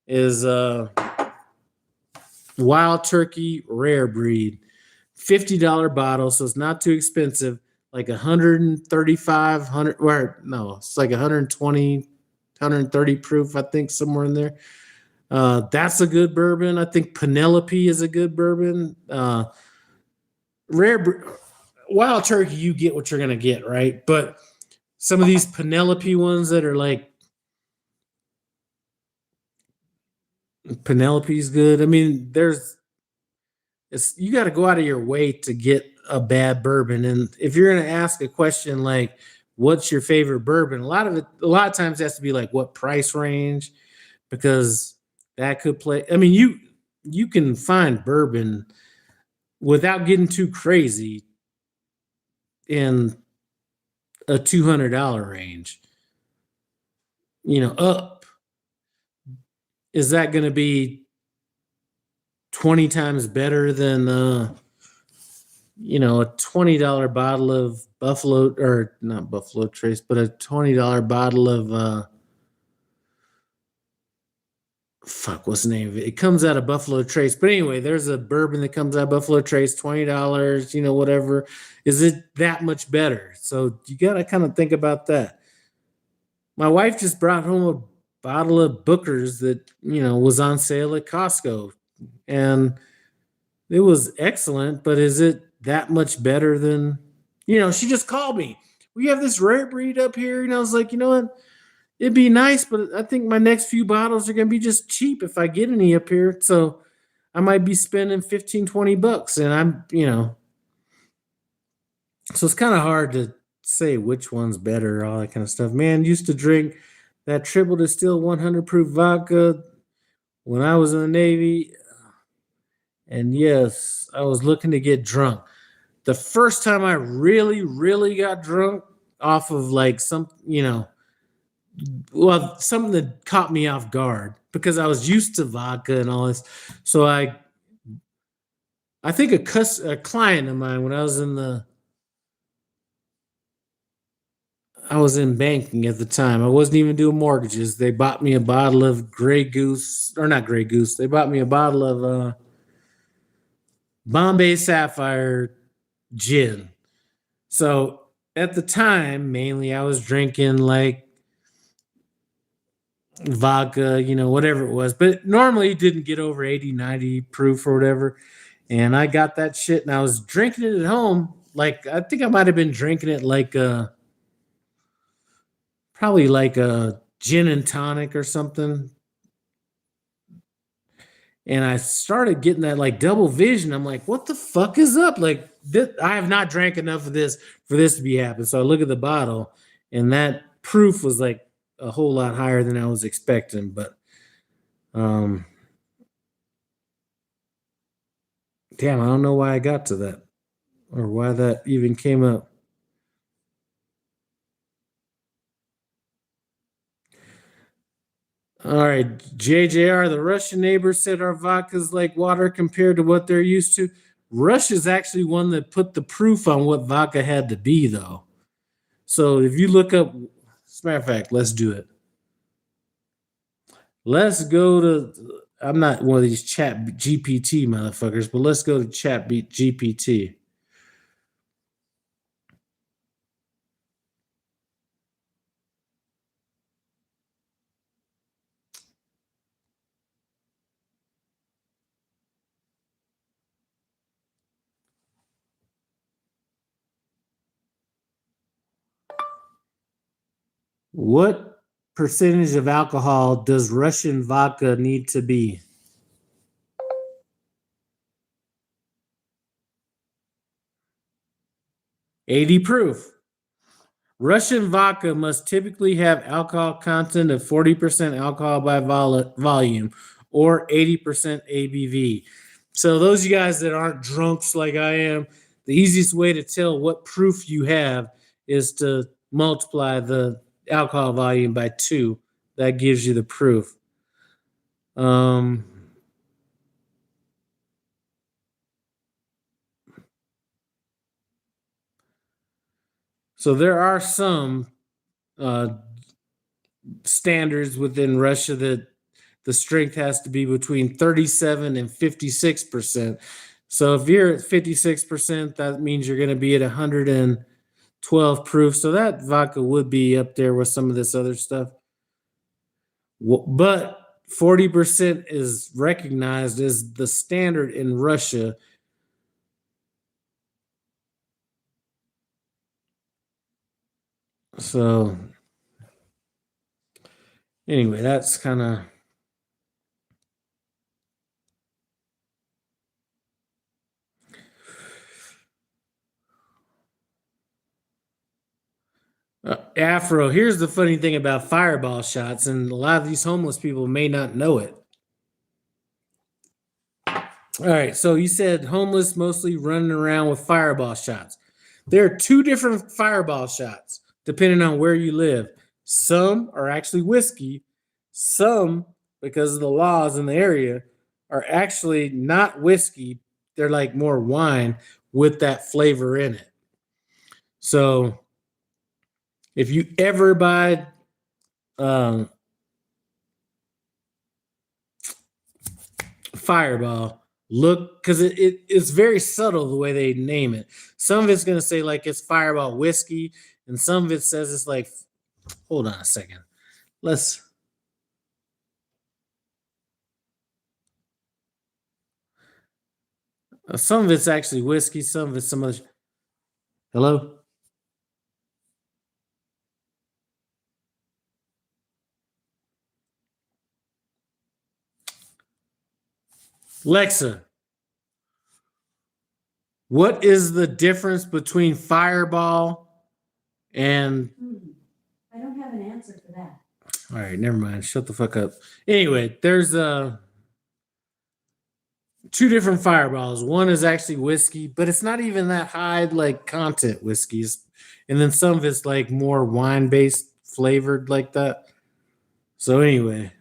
is Wild Turkey Rare Breed. $50 bottle, so it's not too expensive. Like 135, it's like 120, 130 proof, I think, somewhere in there. That's a good bourbon. I think Penelope is a good bourbon. Wild Turkey, you get what you're gonna get, right? But some of these Penelope ones that are like Penelope's good. I mean, you got to go out of your way to get a bad bourbon. And if you're gonna ask a question like, what's your favorite bourbon? A lot of times it has to be like what price range, because that could play. I mean, you can find bourbon without getting too crazy in a $200 range. Up. Is that going to be 20 times better than a $20 bottle of Buffalo, or not Buffalo Trace, but a $20 bottle of what's the name of it? It comes out of Buffalo Trace. But anyway, there's a bourbon that comes out of Buffalo Trace, $20, whatever. Is it that much better? So you got to kind of think about that. My wife just brought home a bottle of Booker's that, was on sale at Costco. And it was excellent, but is it that much better than, she just called me. We have this rare breed up here. And I was like, you know what? It'd be nice, but I think my next few bottles are going to be just cheap if I get any up here. So I might be spending $15-20. And I'm, so it's kind of hard to say which one's better, all that kind of stuff. Man, used to drink that triple distilled 100 proof vodka when I was in the Navy. And yes, I was looking to get drunk. The first time I really, really got drunk off of like something that caught me off guard because I was used to vodka and all this. So I think a client of mine, when I was in banking at the time. I wasn't even doing mortgages. They bought me a bottle of Grey Goose, or not Grey Goose. They bought me a bottle of Bombay Sapphire gin. So at the time, mainly I was drinking like vodka, whatever it was. But normally it didn't get over 80, 90 proof or whatever. And I got that shit and I was drinking it at home. Like, I think I might have been drinking it like probably like a gin and tonic or something. And I started getting that like double vision. I'm like, what the fuck is up? Like, I have not drank enough of this for this to be happening. So I look at the bottle and that proof was like a whole lot higher than I was expecting. But damn, I don't know why I got to that or why that even came up. All right, JJR, the Russian neighbor said our vodka's like water compared to what they're used to. Russia's actually one that put the proof on what vodka had to be, though. So if you look up, as a matter of fact, let's do it. Let's go to, I'm not one of these chat GPT motherfuckers, but let's go to chat GPT. What percentage of alcohol does Russian vodka need to be? 80 proof. Russian vodka must typically have alcohol content of 40% alcohol by volume or 80% ABV. So those of you guys that aren't drunks like I am, the easiest way to tell what proof you have is to multiply the alcohol volume by 2. That gives you the proof. So there are some standards within Russia that the strength has to be between 37 and 56%. So if you're at 56%, that means you're going to be at 112 proof. So that vodka would be up there with some of this other stuff. But 40% is recognized as the standard in Russia. So anyway, that's kind of Afro, here's the funny thing about fireball shots, and a lot of these homeless people may not know it. All right, so you said homeless mostly running around with fireball shots. There are two different fireball shots depending on where you live. Some are actually whiskey. Some, because of the laws in the area, are actually not whiskey. They're like more wine with that flavor in it. So if you ever buy Fireball, look, because it's very subtle the way they name it. Some of it's going to say like it's Fireball whiskey, and some of it says it's like, hold on a second. Some of it's actually whiskey, some of it's some other. Hello? Lexa, what is the difference between Fireball and. I don't have an answer for that. All right, never mind. Shut the fuck up. Anyway, there's two different Fireballs. One is actually whiskey, but it's not even that high like content whiskeys. And then some of it's like more wine based flavored like that. So anyway,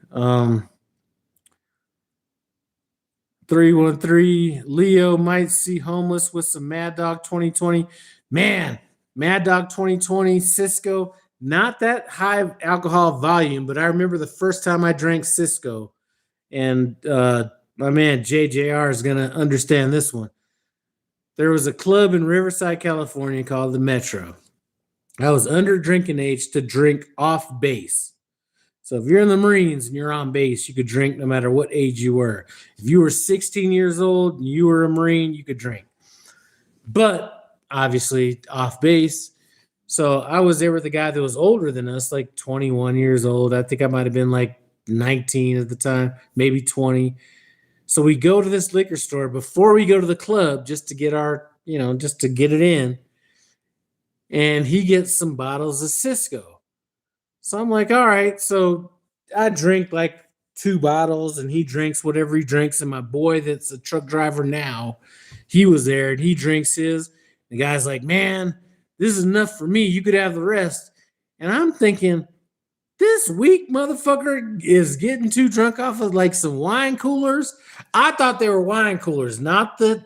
313 Leo might see homeless with some Mad Dog 2020. Man, Mad Dog 2020 Cisco, not that high alcohol volume, but I remember the first time I drank Cisco, and my man JJR is going to understand this one. There was a club in Riverside, California called the Metro. I was under drinking age to drink off base. So if you're in the Marines and you're on base, you could drink no matter what age you were. If you were 16 years old and you were a Marine, you could drink. But obviously off base. So I was there with a guy that was older than us, like 21 years old. I think I might have been like 19 at the time, maybe 20. So we go to this liquor store before we go to the club just to get just to get it in. And he gets some bottles of Cisco. So I'm like, all right. So I drink like 2 bottles and he drinks whatever he drinks. And my boy that's a truck driver now, he was there and he drinks his. The guy's like, man, this is enough for me. You could have the rest. And I'm thinking, this weak motherfucker is getting too drunk off of like some wine coolers. I thought they were wine coolers, not that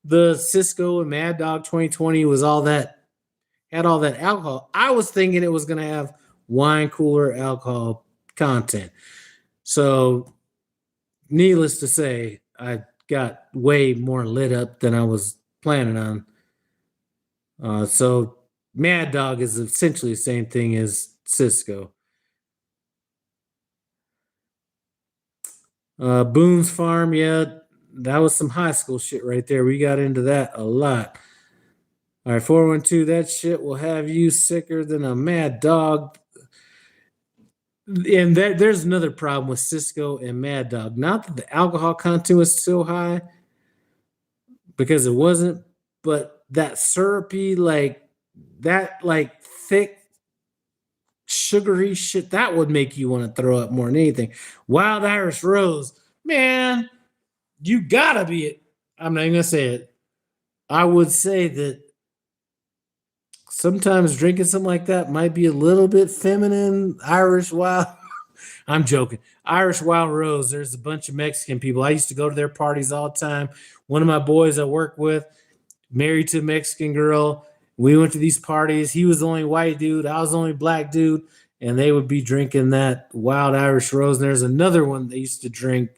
the Cisco and Mad Dog 2020 was had all that alcohol. I was thinking it was going to have wine cooler alcohol content. So needless to say, I got way more lit up than I was planning on. So Mad Dog is essentially the same thing as Cisco. Boone's Farm, yeah, that was some high school shit right there. We got into that a lot. All right, 412, that shit will have you sicker than a mad dog. And there's another problem with Cisco and Mad Dog. Not that the alcohol content was so high, because it wasn't, but that syrupy, like thick, sugary shit, that would make you want to throw up more than anything. Wild Irish Rose, man, you gotta be it. I'm not even gonna say it. I would say that sometimes drinking something like that might be a little bit feminine. Irish Wild, I'm joking. Irish Wild Rose, there's a bunch of Mexican people. I used to go to their parties all the time. One of my boys I work with, married to a Mexican girl. We went to these parties. He was the only white dude. I was the only black dude. And they would be drinking that Wild Irish Rose. And there's another one they used to drink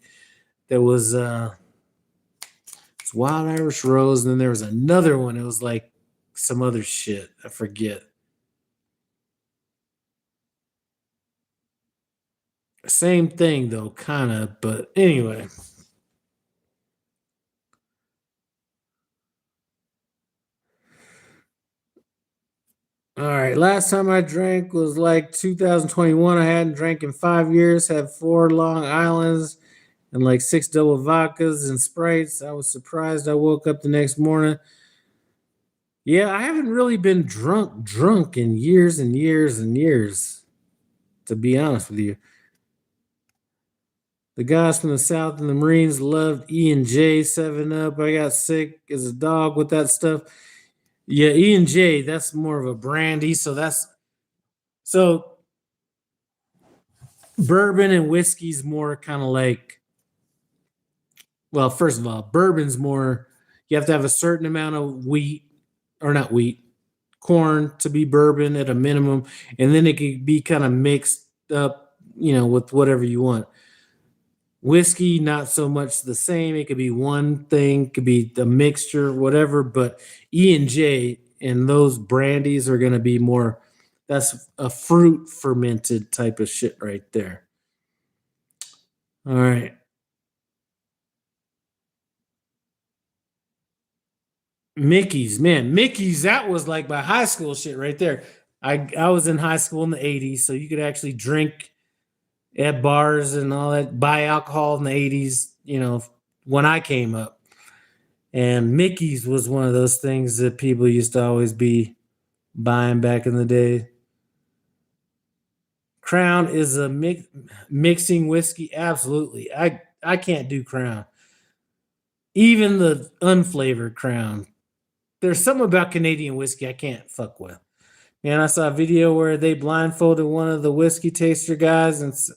that was it's Wild Irish Rose. And then there was another one. It was like some other shit. I forget. Same thing though, kind of. But anyway. All right. Last time I drank was like 2021. I hadn't drank in 5 years. Had 4 Long Islands and like 6 double vodkas and Sprites. I was surprised I woke up the next morning. Yeah, I haven't really been drunk in years and years and years, to be honest with you. The guys from the South and the Marines loved E&J 7 Up. I got sick as a dog with that stuff. Yeah, E&J, that's more of a brandy. So bourbon and whiskey's more kind of like, well, first of all, bourbon's more, you have to have a certain amount of wheat, or not wheat, corn to be bourbon at a minimum. And then it could be kind of mixed up, with whatever you want. Whiskey, not so much the same. It could be one thing, could be a mixture, whatever. But E&J and those brandies are going to be more, that's a fruit fermented type of shit right there. All right. Mickey's, man, Mickey's, that was like my high school shit right there. I was in high school in the 80s, so you could actually drink at bars and all that, buy alcohol in the 80s, when I came up. And Mickey's was one of those things that people used to always be buying back in the day. Crown is a mixing whiskey. Absolutely. I can't do Crown. Even the unflavored Crown. There's something about Canadian whiskey I can't fuck with. Man, I saw a video where they blindfolded one of the whiskey taster guys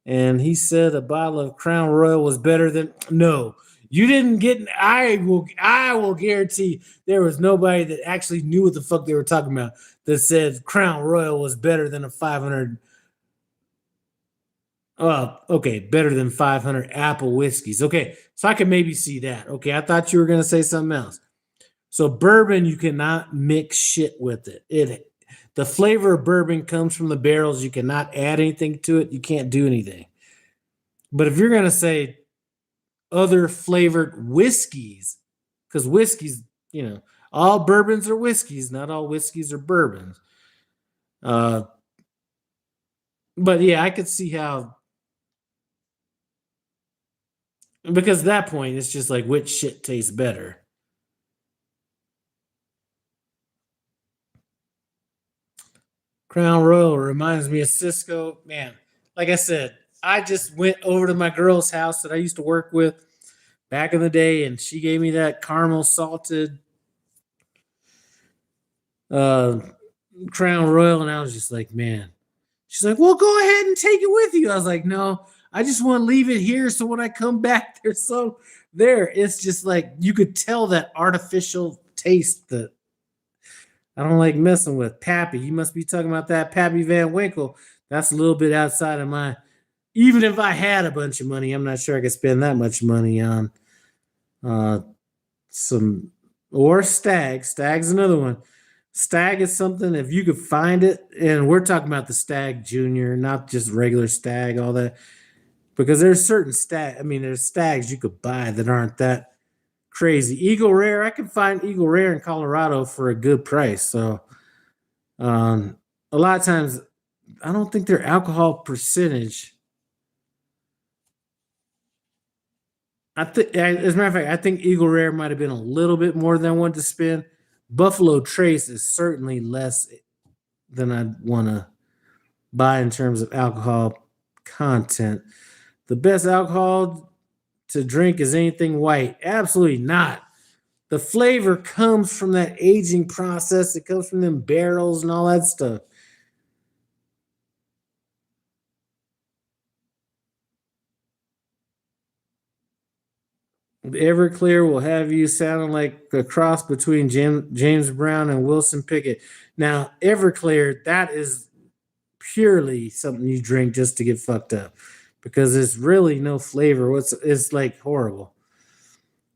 and he said a bottle of Crown Royal was better than, no, you didn't get, I will guarantee there was nobody that actually knew what the fuck they were talking about that said Crown Royal was better than a 500. Okay, better than 500 apple whiskeys. Okay, so I can maybe see that. Okay, I thought you were going to say something else. So bourbon, you cannot mix shit with it. The flavor of bourbon comes from the barrels. You cannot add anything to it. You can't do anything. But if you're going to say other flavored whiskeys, because whiskeys, all bourbons are whiskeys, not all whiskeys are bourbons. But yeah, I could see how, because at that point, it's just like which shit tastes better. Crown Royal reminds me of Cisco. Man, like I said, I just went over to my girl's house that I used to work with back in the day, and she gave me that caramel salted Crown Royal, and I was just like, man. She's like, well, go ahead and take it with you. I was like, no, I just want to leave it here so when I come back, it's just like you could tell that artificial taste that I don't like messing with. Pappy, you must be talking about that Pappy Van Winkle. That's a little bit outside of my. Even if I had a bunch of money, I'm not sure I could spend that much money on some, or Stag. Stag's another one. Stag is something, if you could find it, and we're talking about the Stag Junior, not just regular Stag, all that, because there's certain there's Stags you could buy that aren't that crazy. Eagle Rare, I can find Eagle Rare in Colorado for a good price. So a lot of times, I don't think their alcohol percentage. As a matter of fact, I think Eagle Rare might have been a little bit more than I wanted to spend. Buffalo Trace is certainly less than I'd want to buy in terms of alcohol content. The best alcohol to drink is anything white. Absolutely not. The flavor comes from that aging process. It comes from them barrels and all that stuff. Everclear will have you sounding like a cross between James Brown and Wilson Pickett. Now, Everclear, that is purely something you drink just to get fucked up because it's really no flavor. It's like horrible.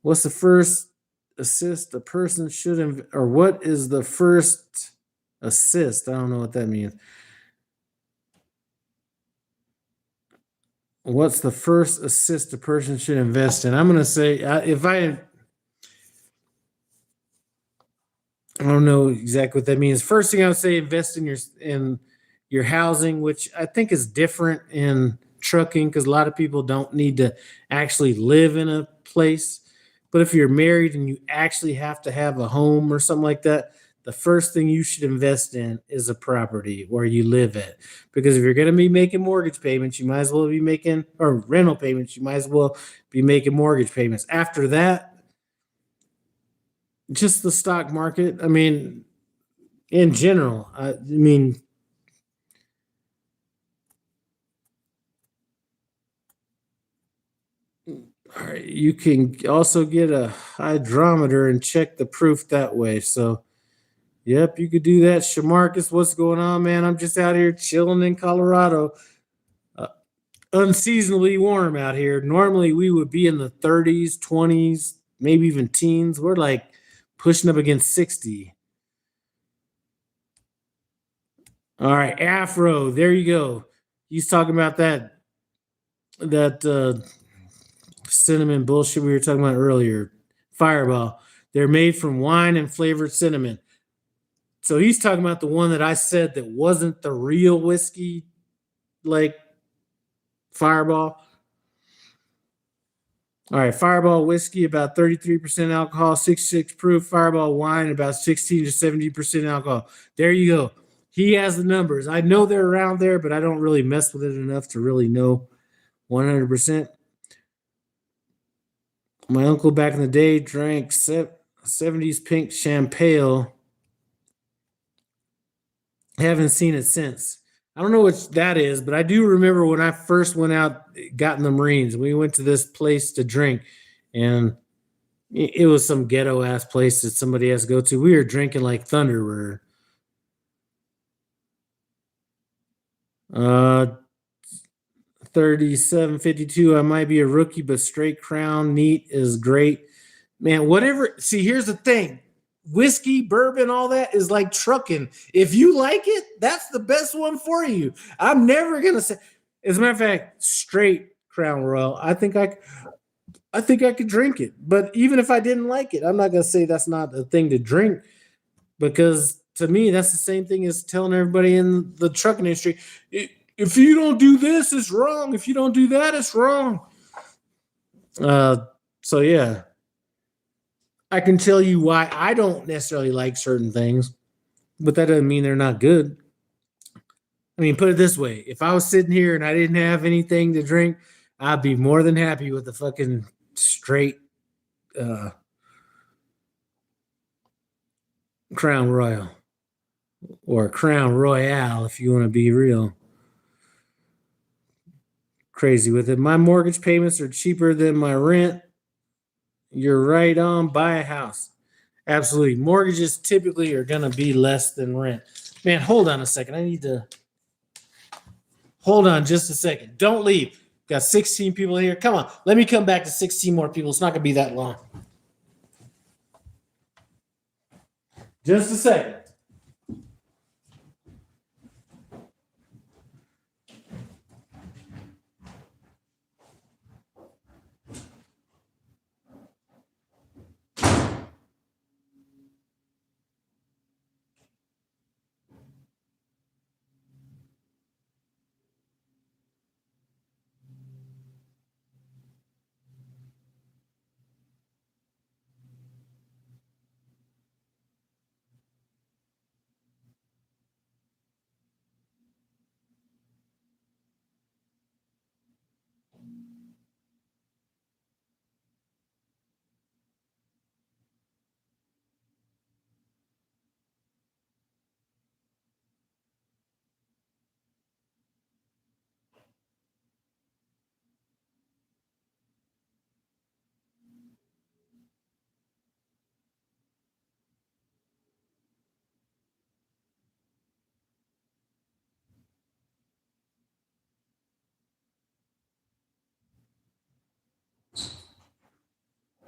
What's the first assist a person should or what is the first assist? I don't know what that means. What's the first assist a person should invest in? I'm going to say I don't know exactly what that means. First thing I would say, invest in your housing, which I think is different in trucking because a lot of people don't need to actually live in a place. But if you're married and you actually have to have a home or something like that, the first thing you should invest in is a property where you live at. Because if you're going to be making mortgage payments, you might as well be making, or rental payments, you might as well be making mortgage payments. After that, just the stock market. I mean, in general, I mean, all right, you can also get a hydrometer and check the proof that way. So, yep, you could do that. Shamarcus, what's going on, man? I'm just out here chilling in Colorado. Unseasonably warm out here. Normally, we would be in the 30s, 20s, maybe even teens. We're like pushing up against 60. All right, Afro, there you go. He's talking about that cinnamon bullshit we were talking about earlier. Fireball. They're made from wine and flavored cinnamon. So he's talking about the one that I said that wasn't the real whiskey, like Fireball. All right, Fireball whiskey, about 33% alcohol, 66 proof. Fireball wine, about 16 to 70% alcohol. There you go. He has the numbers. I know they're around there, but I don't really mess with it enough to really know 100%. My uncle back in the day drank 70s pink champagne. Haven't seen it since. I don't know what that is, but I do remember when I first went out, got in the Marines, we went to this place to drink, and it was some ghetto ass place that somebody has to go to. We were drinking like Thunderbird. 37.52. I might be a rookie, but straight crown neat is great. Man, whatever. See, here's the thing. Whiskey, bourbon, all that is like trucking. If you like it, that's the best one for you. I'm never gonna say. As a matter of fact, straight Crown Royal. I think I could drink it. But even if I didn't like it, I'm not gonna say that's not a thing to drink, because to me, that's the same thing as telling everybody in the trucking industry, if you don't do this, it's wrong. If you don't do that, it's wrong. So yeah. I can tell you why I don't necessarily like certain things, but that doesn't mean they're not good. I mean, put it this way. If I was sitting here and I didn't have anything to drink, I'd be more than happy with the fucking straight Crown Royal or Crown Royale, if you want to be real crazy with it. My mortgage payments are cheaper than my rent. You're right on. Buy a house. Absolutely. Mortgages typically are going to be less than rent. Man, hold on a second. I need to hold on just a second. Don't leave. Got 16 people here. Come on. Let me come back to 16 more people. It's not going to be that long. Just a second.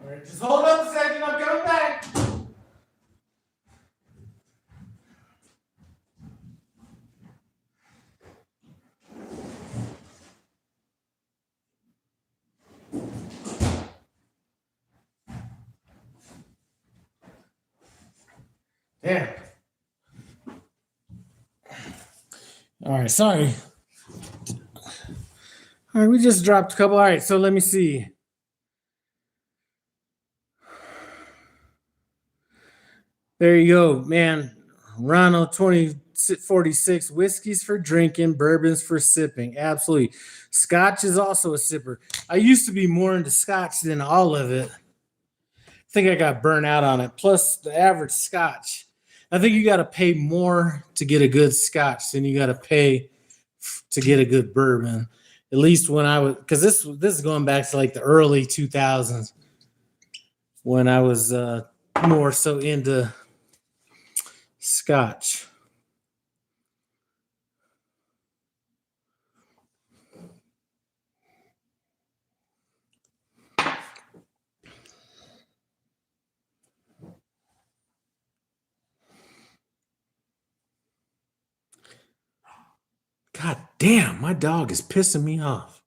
All right, just hold up a second. I'm coming back. Yeah. All right, sorry. All right, we just dropped a couple. All right, so let me see. There you go, man. Ronald 2046, whiskeys for drinking, bourbons for sipping. Absolutely. Scotch is also a sipper. I used to be more into scotch than all of it. I think I got burnt out on it. Plus, the average scotch. I think you got to pay more to get a good scotch than you got to pay to get a good bourbon. At least when I was, because this is going back to like the early 2000s when I was more so into scotch. God damn, my dog is pissing me off.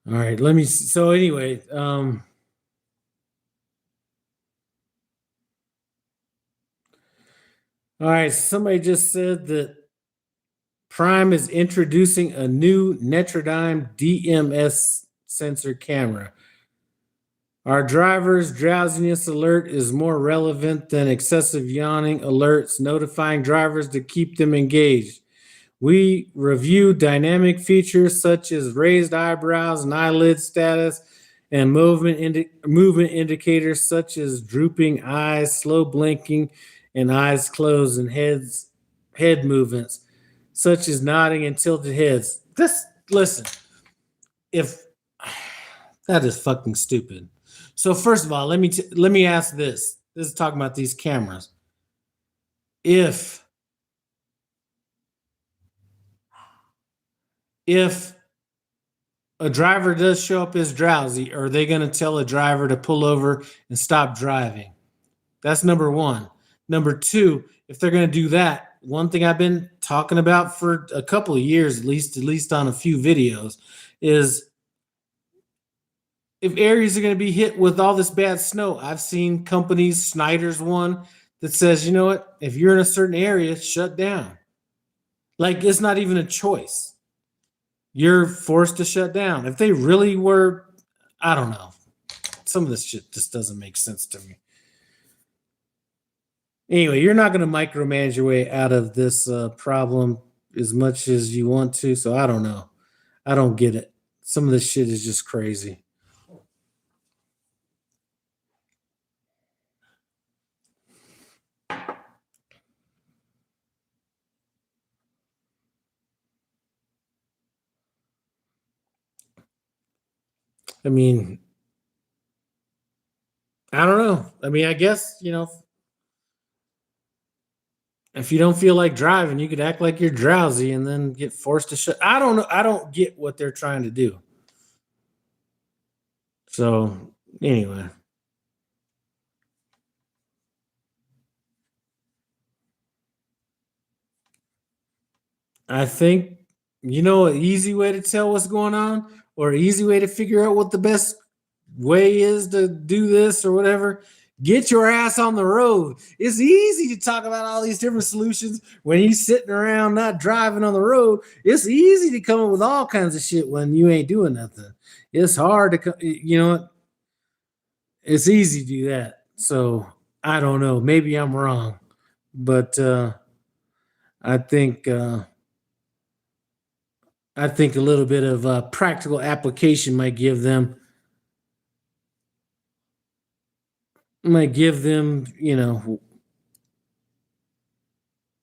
All right, let me. So anyway, all right. Somebody just said that Prime is introducing a new Netradime DMS sensor camera. Our driver's drowsiness alert is more relevant than excessive yawning alerts, notifying drivers to keep them engaged. We review dynamic features such as raised eyebrows and eyelid status and movement indicators such as drooping eyes, slow blinking, and eyes closed, and head movements such as nodding and tilted heads. Listen, if that is fucking stupid. So first of all, let me ask this. This is talking about these cameras. If a driver does show up as drowsy, are they going to tell a driver to pull over and stop driving? That's number one. Number two, if they're going to do that, one thing I've been talking about for a couple of years, at least on a few videos, is if areas are going to be hit with all this bad snow, I've seen companies, Snyder's one, that says, you know what, if you're in a certain area, shut down. Like, it's not even a choice. You're forced to shut down. If they really were, I don't know. Some of this shit just doesn't make sense to me. Anyway, you're not going to micromanage your way out of this problem as much as you want to. So I don't know. I don't get it. Some of this shit is just crazy. I mean, I don't know. I mean, I guess, if you don't feel like driving, you could act like you're drowsy and then get forced to shut. I don't know. I don't get what they're trying to do. So, anyway. I think, an easy way to tell what's going on, or an easy way to figure out what the best way is to do this or whatever. Get your ass on the road. It's easy to talk about all these different solutions when you're sitting around not driving on the road. It's easy to come up with all kinds of shit when you ain't doing nothing. It's hard to, it's easy to do that. So I don't know. Maybe I'm wrong, but I think a little bit of practical application might give them,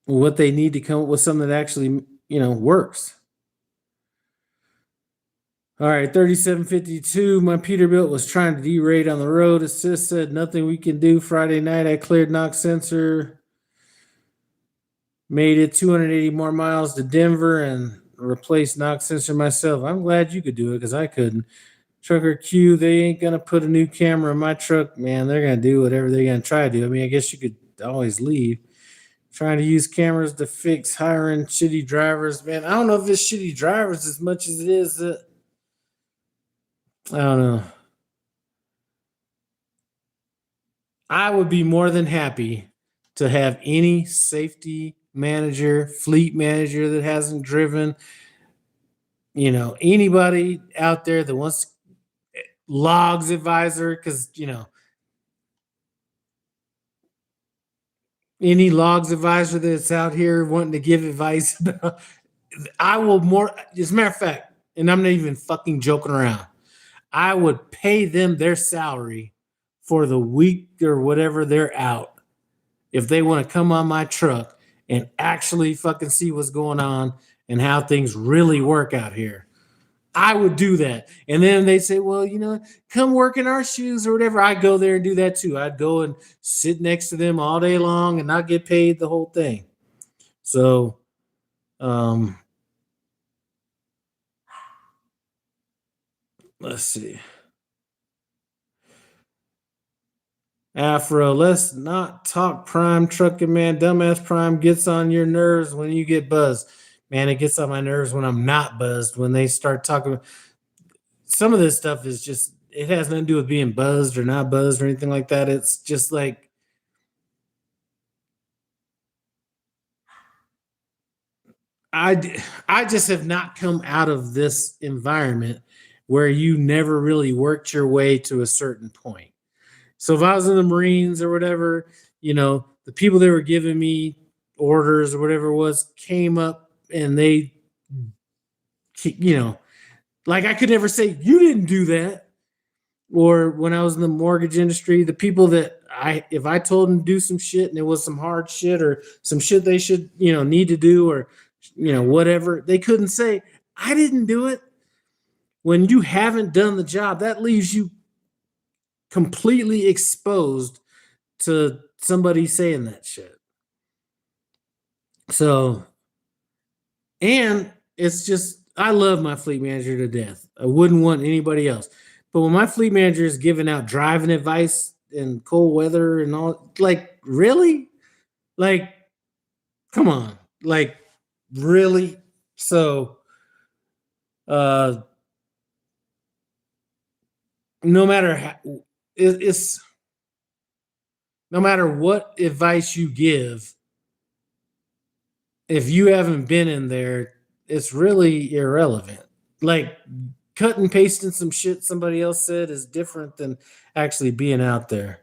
what they need to come up with something that actually, works. All right, 3752. My Peterbilt was trying to derate on the road. Assist said nothing we can do. Friday night, I cleared knock sensor. Made it 280 more miles to Denver and replaced knock sensor myself. I'm glad you could do it because I couldn't. Trucker Q, they ain't gonna put a new camera in my truck, man. They're gonna do whatever they're gonna try to do. I mean, I guess you could always leave. Trying to use cameras to fix hiring shitty drivers, man. I don't know if it's shitty drivers as much as it is that, I don't know. I would be more than happy to have any safety manager, fleet manager that hasn't driven, anybody out there that wants logs advisor, because, any logs advisor that's out here wanting to give advice about, I will more, as a matter of fact, and I'm not even fucking joking around, I would pay them their salary for the week or whatever they're out if they want to come on my truck and actually fucking see what's going on and how things really work out here. I would do that. And then they say, well, come work in our shoes or whatever. I'd go there and do that too. I'd go and sit next to them all day long and not get paid the whole thing. So, let's see. Afro, let's not talk Prime trucking, man. Dumbass Prime gets on your nerves when you get buzzed. Man, it gets on my nerves when I'm not buzzed. When they start talking, some of this stuff is just, it has nothing to do with being buzzed or not buzzed or anything like that. It's just like, I just have not come out of this environment where you never really worked your way to a certain point. So if I was in the Marines or whatever, the people that were giving me orders or whatever it was came up and they, like I could never say, you didn't do that. Or when I was in the mortgage industry, the people that if I told them to do some shit and it was some hard shit or some shit they should, need to do or, whatever, they couldn't say, I didn't do it. When you haven't done the job, that leaves you completely exposed to somebody saying that shit. So, and it's just, I love my fleet manager to death. I wouldn't want anybody else. But when my fleet manager is giving out driving advice in cold weather and all, like, really? Like, come on. Like, really? So, no matter how, it's no matter what advice you give, if you haven't been in there, it's really irrelevant. Like cut and pasting some shit somebody else said is different than actually being out there.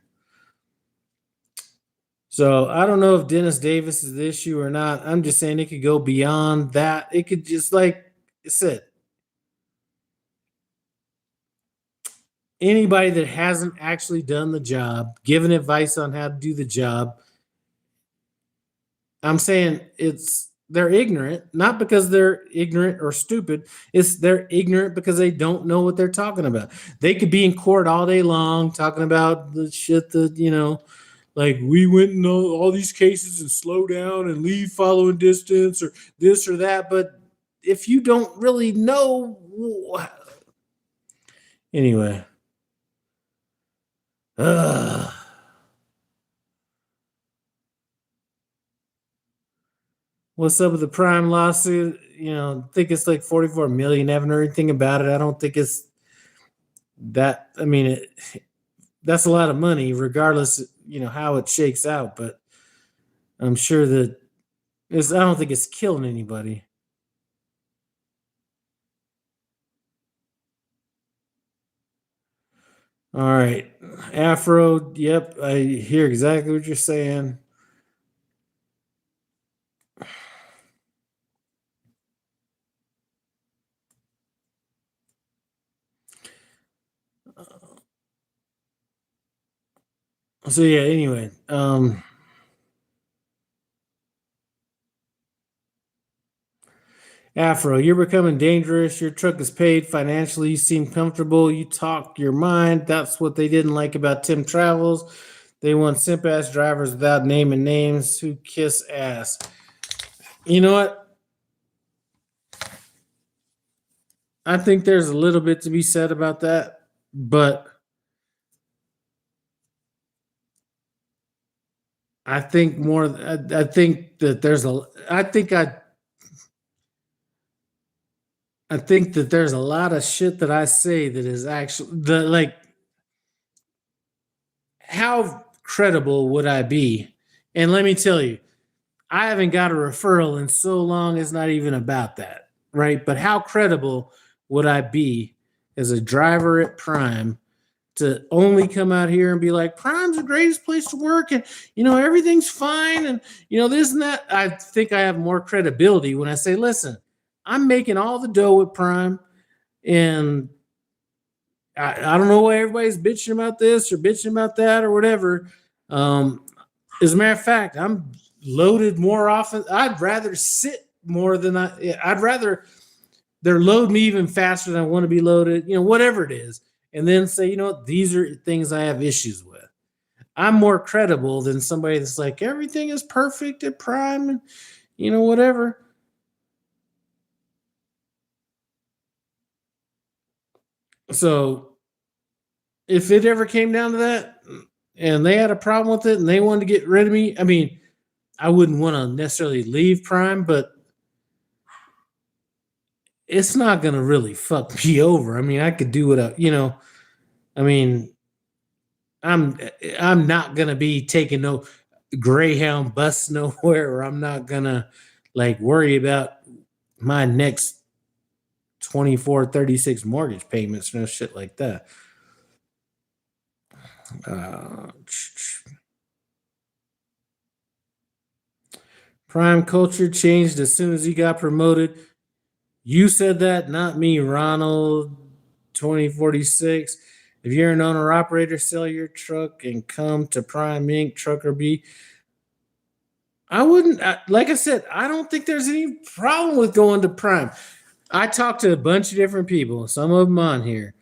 So I don't know if Dennis Davis is the issue or not. I'm just saying it could go beyond that. It could just, like I said, anybody that hasn't actually done the job, given advice on how to do the job, I'm saying they're ignorant, not because they're ignorant or stupid. They're ignorant because they don't know what they're talking about. They could be in court all day long talking about the shit that, like we went in all these cases and slow down and leave following distance or this or that. But if you don't really know, anyway. What's up with the Prime lawsuit? I think it's like 44 million. I haven't heard anything about it. I don't think it's that. I mean, that's a lot of money, regardless, how it shakes out. But I'm sure that I don't think it's killing anybody. All right. Afro, yep, I hear exactly what you're saying. So yeah, anyway, Afro, you're becoming dangerous. Your truck is paid financially. You seem comfortable. You talk your mind. That's what they didn't like about Tim Travels. They want simp ass drivers without naming names who kiss ass. You know what? I think there's a little bit to be said about that, but I think more. I think that there's a. I think that there's a lot of shit that I say that is actually like. How credible would I be And let me tell you, I haven't got a referral in so long, it's not even about that, right? But how credible would I be as a driver at Prime to only come out here and be like, Prime's the greatest place to work and, everything's fine and, this and that? I think I have more credibility when I say, listen, I'm making all the dough with Prime and I don't know why everybody's bitching about this or bitching about that or whatever. As a matter of fact, I'm loaded more often. I'd rather sit more than I'd rather they're load me even faster than I want to be loaded, whatever it is. And then say, these are things I have issues with. I'm more credible than somebody that's like, everything is perfect at Prime and, whatever. So if it ever came down to that and they had a problem with it and they wanted to get rid of me, I mean, I wouldn't want to necessarily leave Prime, but it's not going to really fuck me over. I mean, I could do it, I mean, I'm not going to be taking no Greyhound bus nowhere, or I'm not going to worry about my next 24, 36 mortgage payments, no shit like that. Prime culture changed as soon as he got promoted. You said that, not me, Ronald 2046. If you're an owner operator, sell your truck and come to Prime Inc. Trucker B. I wouldn't, like I said, I don't think there's any problem with going to Prime. I talked to a bunch of different people, some of them on here.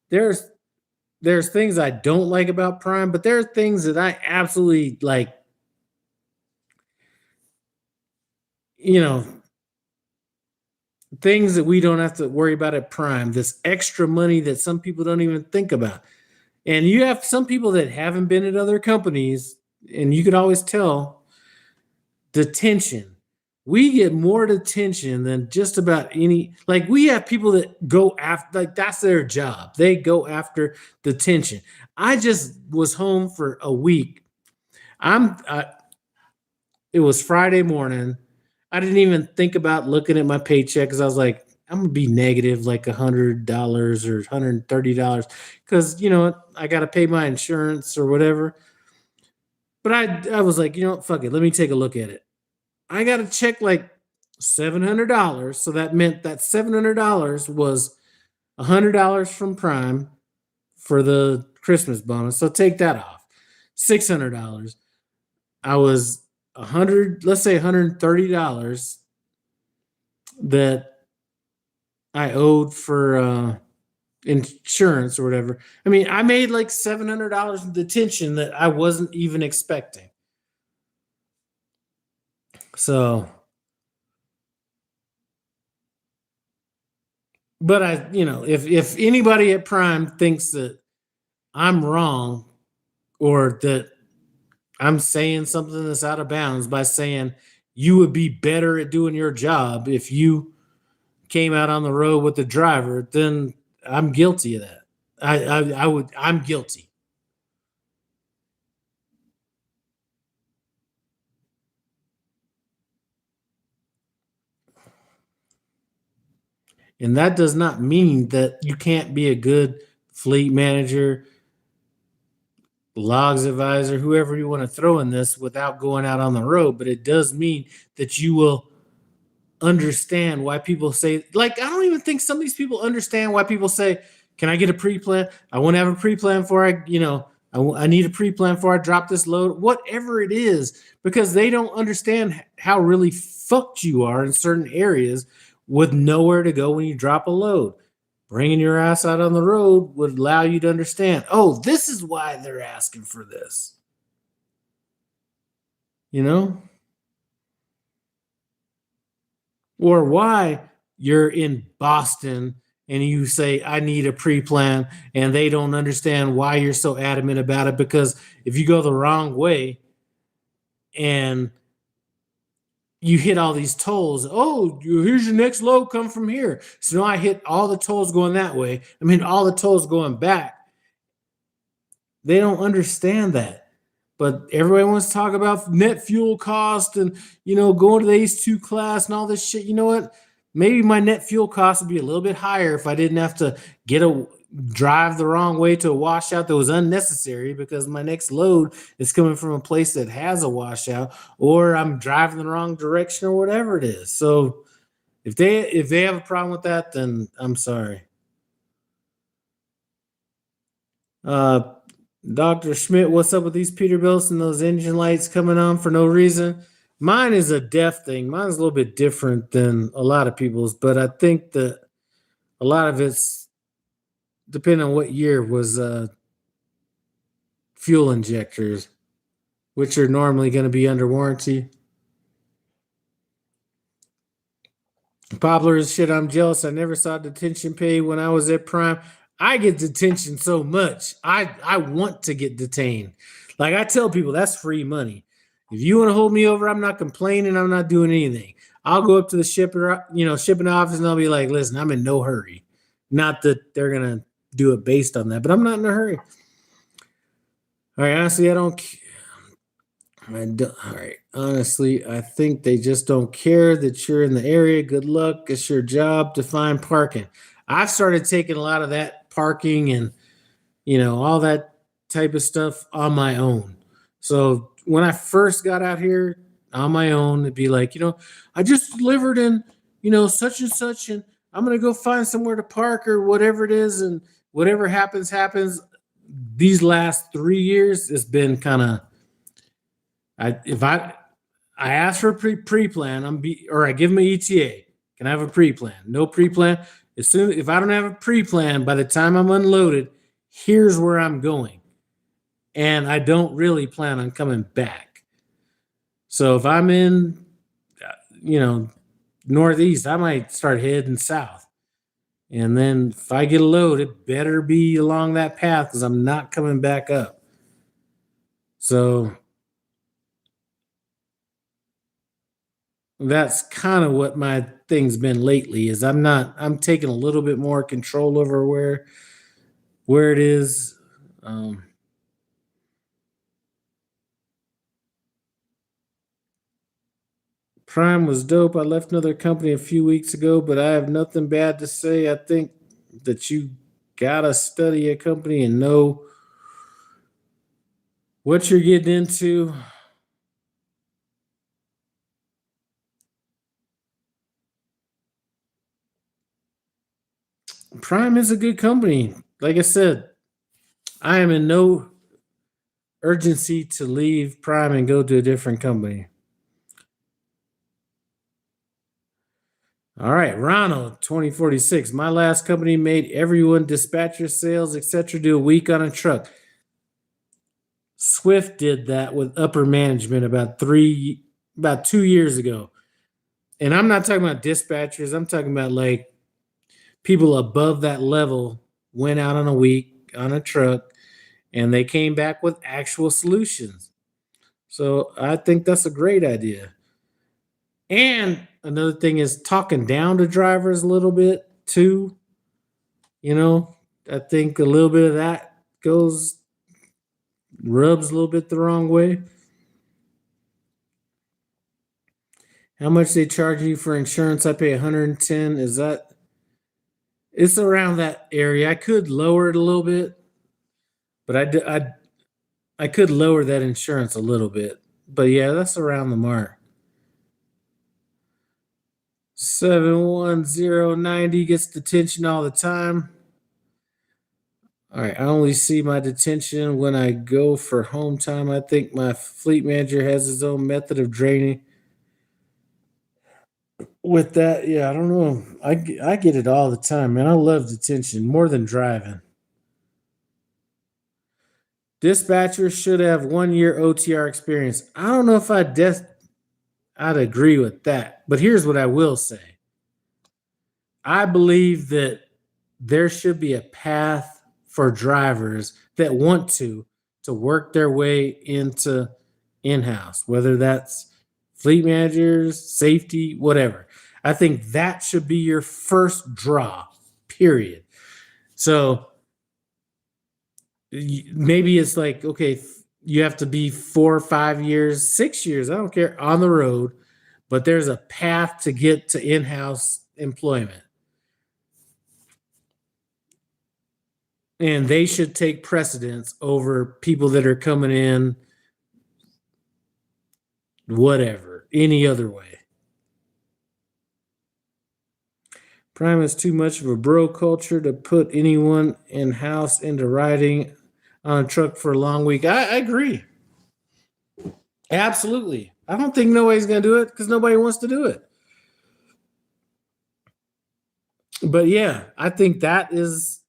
There's things I don't like about Prime, but there are things that I absolutely like. Things that we don't have to worry about at Prime, this extra money that some people don't even think about. And you have some people that haven't been at other companies, and you could always tell detention. We get more detention than just about any, we have people that go after, that's their job. They go after detention. I just was home for a week. It was Friday morning. I didn't even think about looking at my paycheck because I was like, I'm gonna be negative $100 or $130 because I gotta pay my insurance or whatever. But I was like, fuck it, let me take a look at it. I got to check $700, so that meant that $700 was $100 from Prime for the Christmas bonus. So take that off, $600. I was let's say $130 that I owed for insurance or whatever. I mean, I made $700 in detention that I wasn't even expecting. So, but if anybody at Prime thinks that I'm wrong or that I'm saying something that's out of bounds by saying you would be better at doing your job if you came out on the road with the driver, then I'm guilty of that. I'm guilty. And that does not mean that you can't be a good fleet manager, logs advisor, whoever you want to throw in this without going out on the road. But it does mean that you will understand why people say, I don't even think some of these people understand why people say, can I get a pre-plan? I want to have a pre-plan before I need a pre-plan before I drop this load, whatever it is, because they don't understand how really fucked you are in certain areas with nowhere to go when you drop a load. Bringing your ass out on the road would allow you to understand, oh, this is why they're asking for this. Or why you're in Boston and you say, I need a pre-plan, and they don't understand why you're so adamant about it, because if you go the wrong way and you hit all these tolls, oh, here's your next load, come from here. So now I hit all the tolls going that way. All the tolls going back. They don't understand that. But everybody wants to talk about net fuel cost and, going to the ACE2 class and all this shit. You know what? Maybe my net fuel cost would be a little bit higher if I didn't have to drive the wrong way to a washout that was unnecessary because my next load is coming from a place that has a washout, or I'm driving the wrong direction, or whatever it is. So if they have a problem with that, then I'm sorry. Dr. Schmidt, what's up with these Peterbilts and those engine lights coming on for no reason? Mine is a deaf thing. Mine's a little bit different than a lot of people's, but I think that a lot of it's, depending on what year, was fuel injectors, which are normally going to be under warranty. Poplar is shit. I'm jealous. I never saw detention pay when I was at Prime. I get detention so much. I want to get detained. Like I tell people, that's free money. If you want to hold me over, I'm not complaining. I'm not doing anything. I'll go up to the shipping office, and I'll be like, listen, I'm in no hurry. Not that they're going to do it based on that, but I'm not in a hurry. All right, honestly, I don't. All right, honestly, I think they just don't care that you're in the area. Good luck. It's your job to find parking. I've started taking a lot of that parking and, all that type of stuff on my own. So when I first got out here on my own, it'd be like, I just delivered in, such and such, and I'm going to go find somewhere to park or whatever it is. And whatever happens. These last 3 years, it's been kind of, I ask for a pre-plan, I give them an ETA. Can I have a pre-plan? No pre-plan. If I don't have a pre-plan, by the time I'm unloaded, here's where I'm going. And I don't really plan on coming back. So if I'm in, northeast, I might start heading south. And then if I get a load, it better be along that path because I'm not coming back up. So that's kind of what my thing's been lately is I'm taking a little bit more control over where it is. Prime was dope. I left another company a few weeks ago, but I have nothing bad to say. I think that you gotta study a company and know what you're getting into. Prime is a good company. Like I said, I am in no urgency to leave Prime and go to a different company. All right, Ronald, 2046. My last company made everyone dispatcher sales, etc. do a week on a truck. Swift did that with upper management about 2 years ago. And I'm not talking about dispatchers. I'm talking about like people above that level went out on a week on a truck and they came back with actual solutions. So I think that's a great idea. And another thing is talking down to drivers a little bit too. I think a little bit of that rubs a little bit the wrong way. How much they charge you for insurance? I pay $110. It's around that area. I could lower it a little bit, but I could lower that insurance a little bit. But yeah, that's around the mark. 71090 gets detention all the time. All right, I only see my detention when I go for home time. I think my fleet manager has his own method of draining. With that, yeah, I don't know. I get it all the time, man. I love detention more than driving. Dispatchers should have 1 year OTR experience. I don't know if I'd agree with that. But here's what I will say. I believe that there should be a path for drivers that want to work their way into in-house, whether that's fleet managers, safety, whatever. I think that should be your first draw, period. So maybe it's like, okay, you have to be 4 or 5 years, 6 years, I don't care, on the road, but there's a path to get to in-house employment. And they should take precedence over people that are coming in, whatever, any other way. Prime is too much of a bro culture to put anyone in-house into riding on a truck for a long week. I agree. Absolutely. I don't think nobody's going to do it because nobody wants to do it. But yeah, I think that is,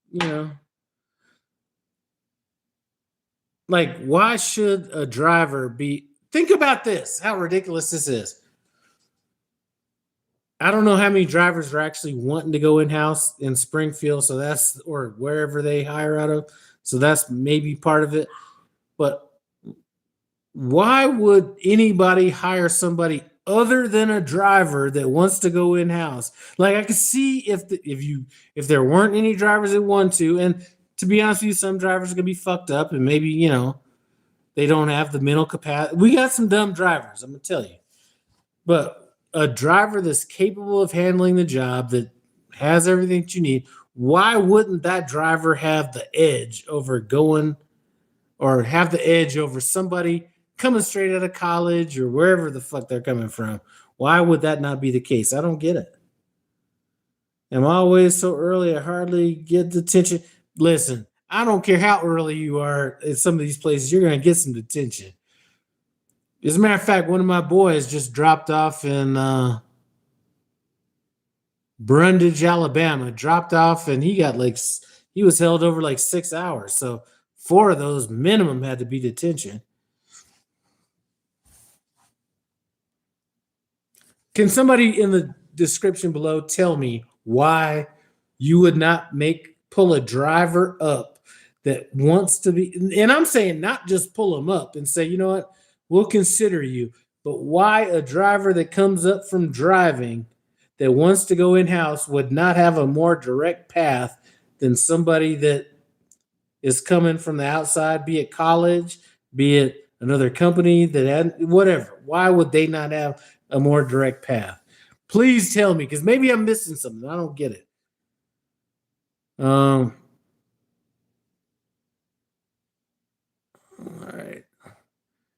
like, why should a driver be? Think about this, how ridiculous this is. I don't know how many drivers are actually wanting to go in-house in Springfield, so that's, or wherever they hire out of. So that's maybe part of it. But why would anybody hire somebody other than a driver that wants to go in-house? Like, I could see if there weren't any drivers that want to, and to be honest with you, some drivers are gonna be fucked up, and maybe they don't have the mental capacity. We got some dumb drivers, I'm gonna tell you. But a driver that's capable of handling the job, that has everything that you need, why wouldn't that driver have the edge over somebody coming straight out of college or wherever the fuck they're coming from? Why would that not be the case? I don't get it. I'm always so early, I hardly get detention. Listen, I don't care how early you are at some of these places, you're going to get some detention. As a matter of fact, one of my boys just dropped off in Brundage, Alabama. Dropped off, and he was held over like 6 hours. So 4 of those minimum had to be detention. Can somebody in the description below tell me why you would not pull a driver up that wants to be, and I'm saying not just pull them up and say, you know what, we'll consider you, but why a driver that comes up from driving that wants to go in-house would not have a more direct path than somebody that is coming from the outside, be it college, be it another company that had whatever. Why would they not have a more direct path? Please tell me, because maybe I'm missing something. I don't get it. All right.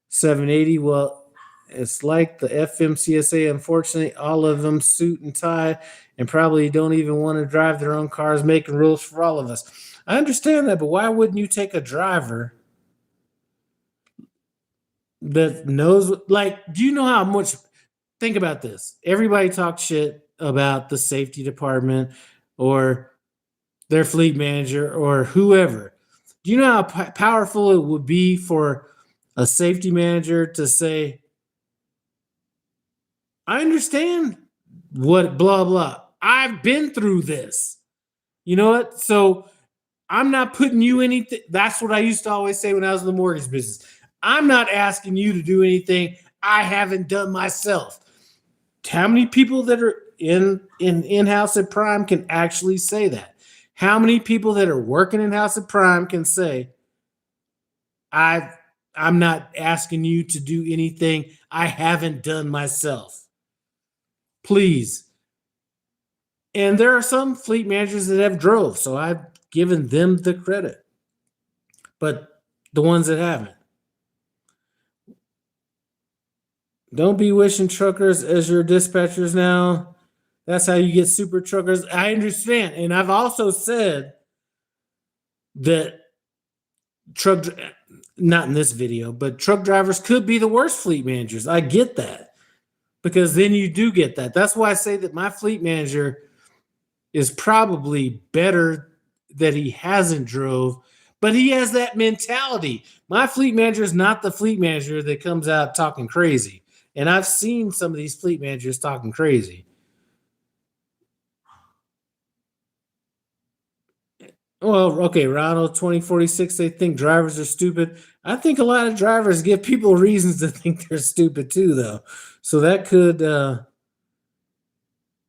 780. Well, it's like the FMCSA. Unfortunately, all of them suit and tie and probably don't even want to drive their own cars, making rules for all of us. I understand that, but why wouldn't you take a driver that knows, like, do you know how much? Think about this. Everybody talks shit about the safety department or their fleet manager or whoever. Do you know how powerful it would be for a safety manager to say, I understand what blah, blah. I've been through this. You know what? So I'm not putting you anything. That's what I used to always say when I was in the mortgage business. I'm not asking you to do anything I haven't done myself. How many people that are in-house at Prime can actually say that? How many people that are working in-house at Prime can say, I'm not asking you to do anything I haven't done myself? Please. And there are some fleet managers that have drove, so I've given them the credit. But the ones that haven't. Don't be wishing truckers as your dispatchers now. That's how you get super truckers. I understand. And I've also said that not in this video, but truck drivers could be the worst fleet managers. I get that. Because then you do get that. That's why I say that my fleet manager is probably better that he hasn't drove, but he has that mentality. My fleet manager is not the fleet manager that comes out talking crazy. And I've seen some of these fleet managers talking crazy. Well, okay, Ronald 2046, they think drivers are stupid. I think a lot of drivers give people reasons to think they're stupid too, though. So that could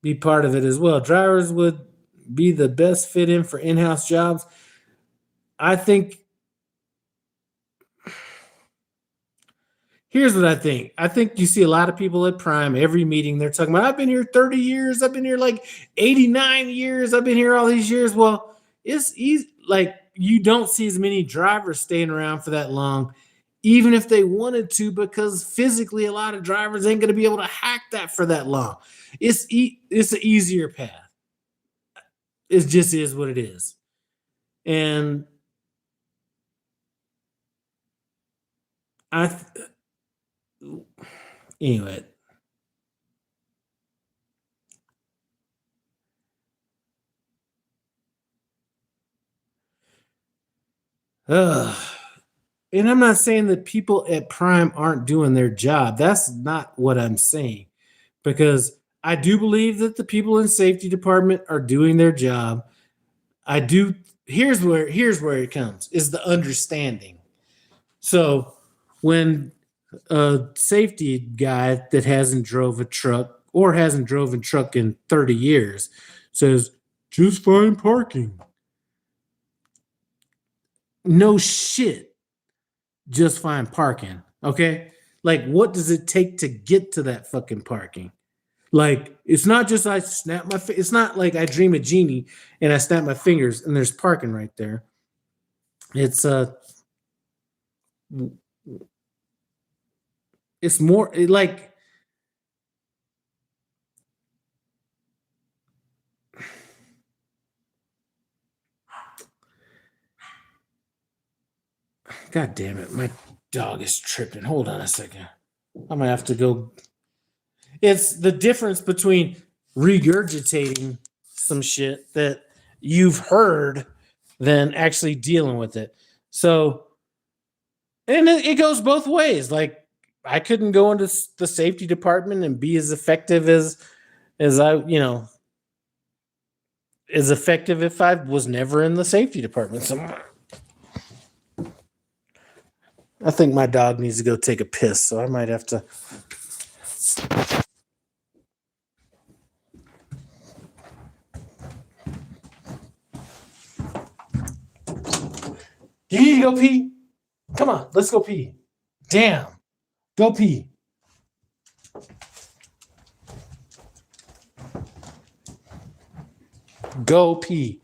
be part of it as well. Drivers would be the best fit in for in-house jobs. I think here's what I think. I think you see a lot of people at Prime, every meeting, they're talking about, I've been here 30 years. I've been here like 89 years. I've been here all these years. Well, it's easy. Like, you don't see as many drivers staying around for that long, even if they wanted to, because physically a lot of drivers ain't going to be able to hack that for that long. It's an easier path. It just is what it is. And anyway. And I'm not saying that people at Prime aren't doing their job. That's not what I'm saying, because I do believe that the people in safety department are doing their job. I do. Here's where it comes, is the understanding. So when a safety guy that hasn't drove a truck or hasn't driven a truck in 30 years says, just find parking. No shit. Just find parking. Okay. Like, what does it take to get to that fucking parking? Like, it's not just I snap my it's not like I dream a genie and I snap my fingers and there's parking right there. It's more like, God damn it, my dog is tripping. Hold on a second. I'm gonna have to go. It's the difference between regurgitating some shit that you've heard than actually dealing with it. So, and it goes both ways. Like, I couldn't go into the safety department and be as effective as I, as effective if I was never in the safety department. So I think my dog needs to go take a piss, so I might have to. You need to go pee? Come on, let's go pee. Damn. Go pee. Go pee.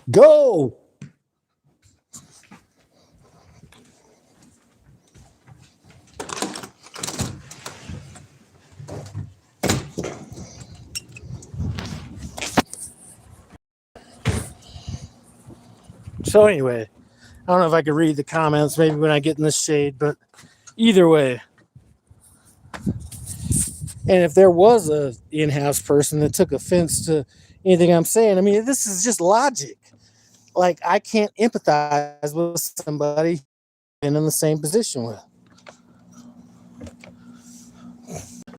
Go. So anyway, I don't know if I could read the comments maybe when I get in the shade, but either way. And if there was a in-house person that took offense to anything I'm saying, I mean, this is just logic. Like, I can't empathize with somebody in the same position with.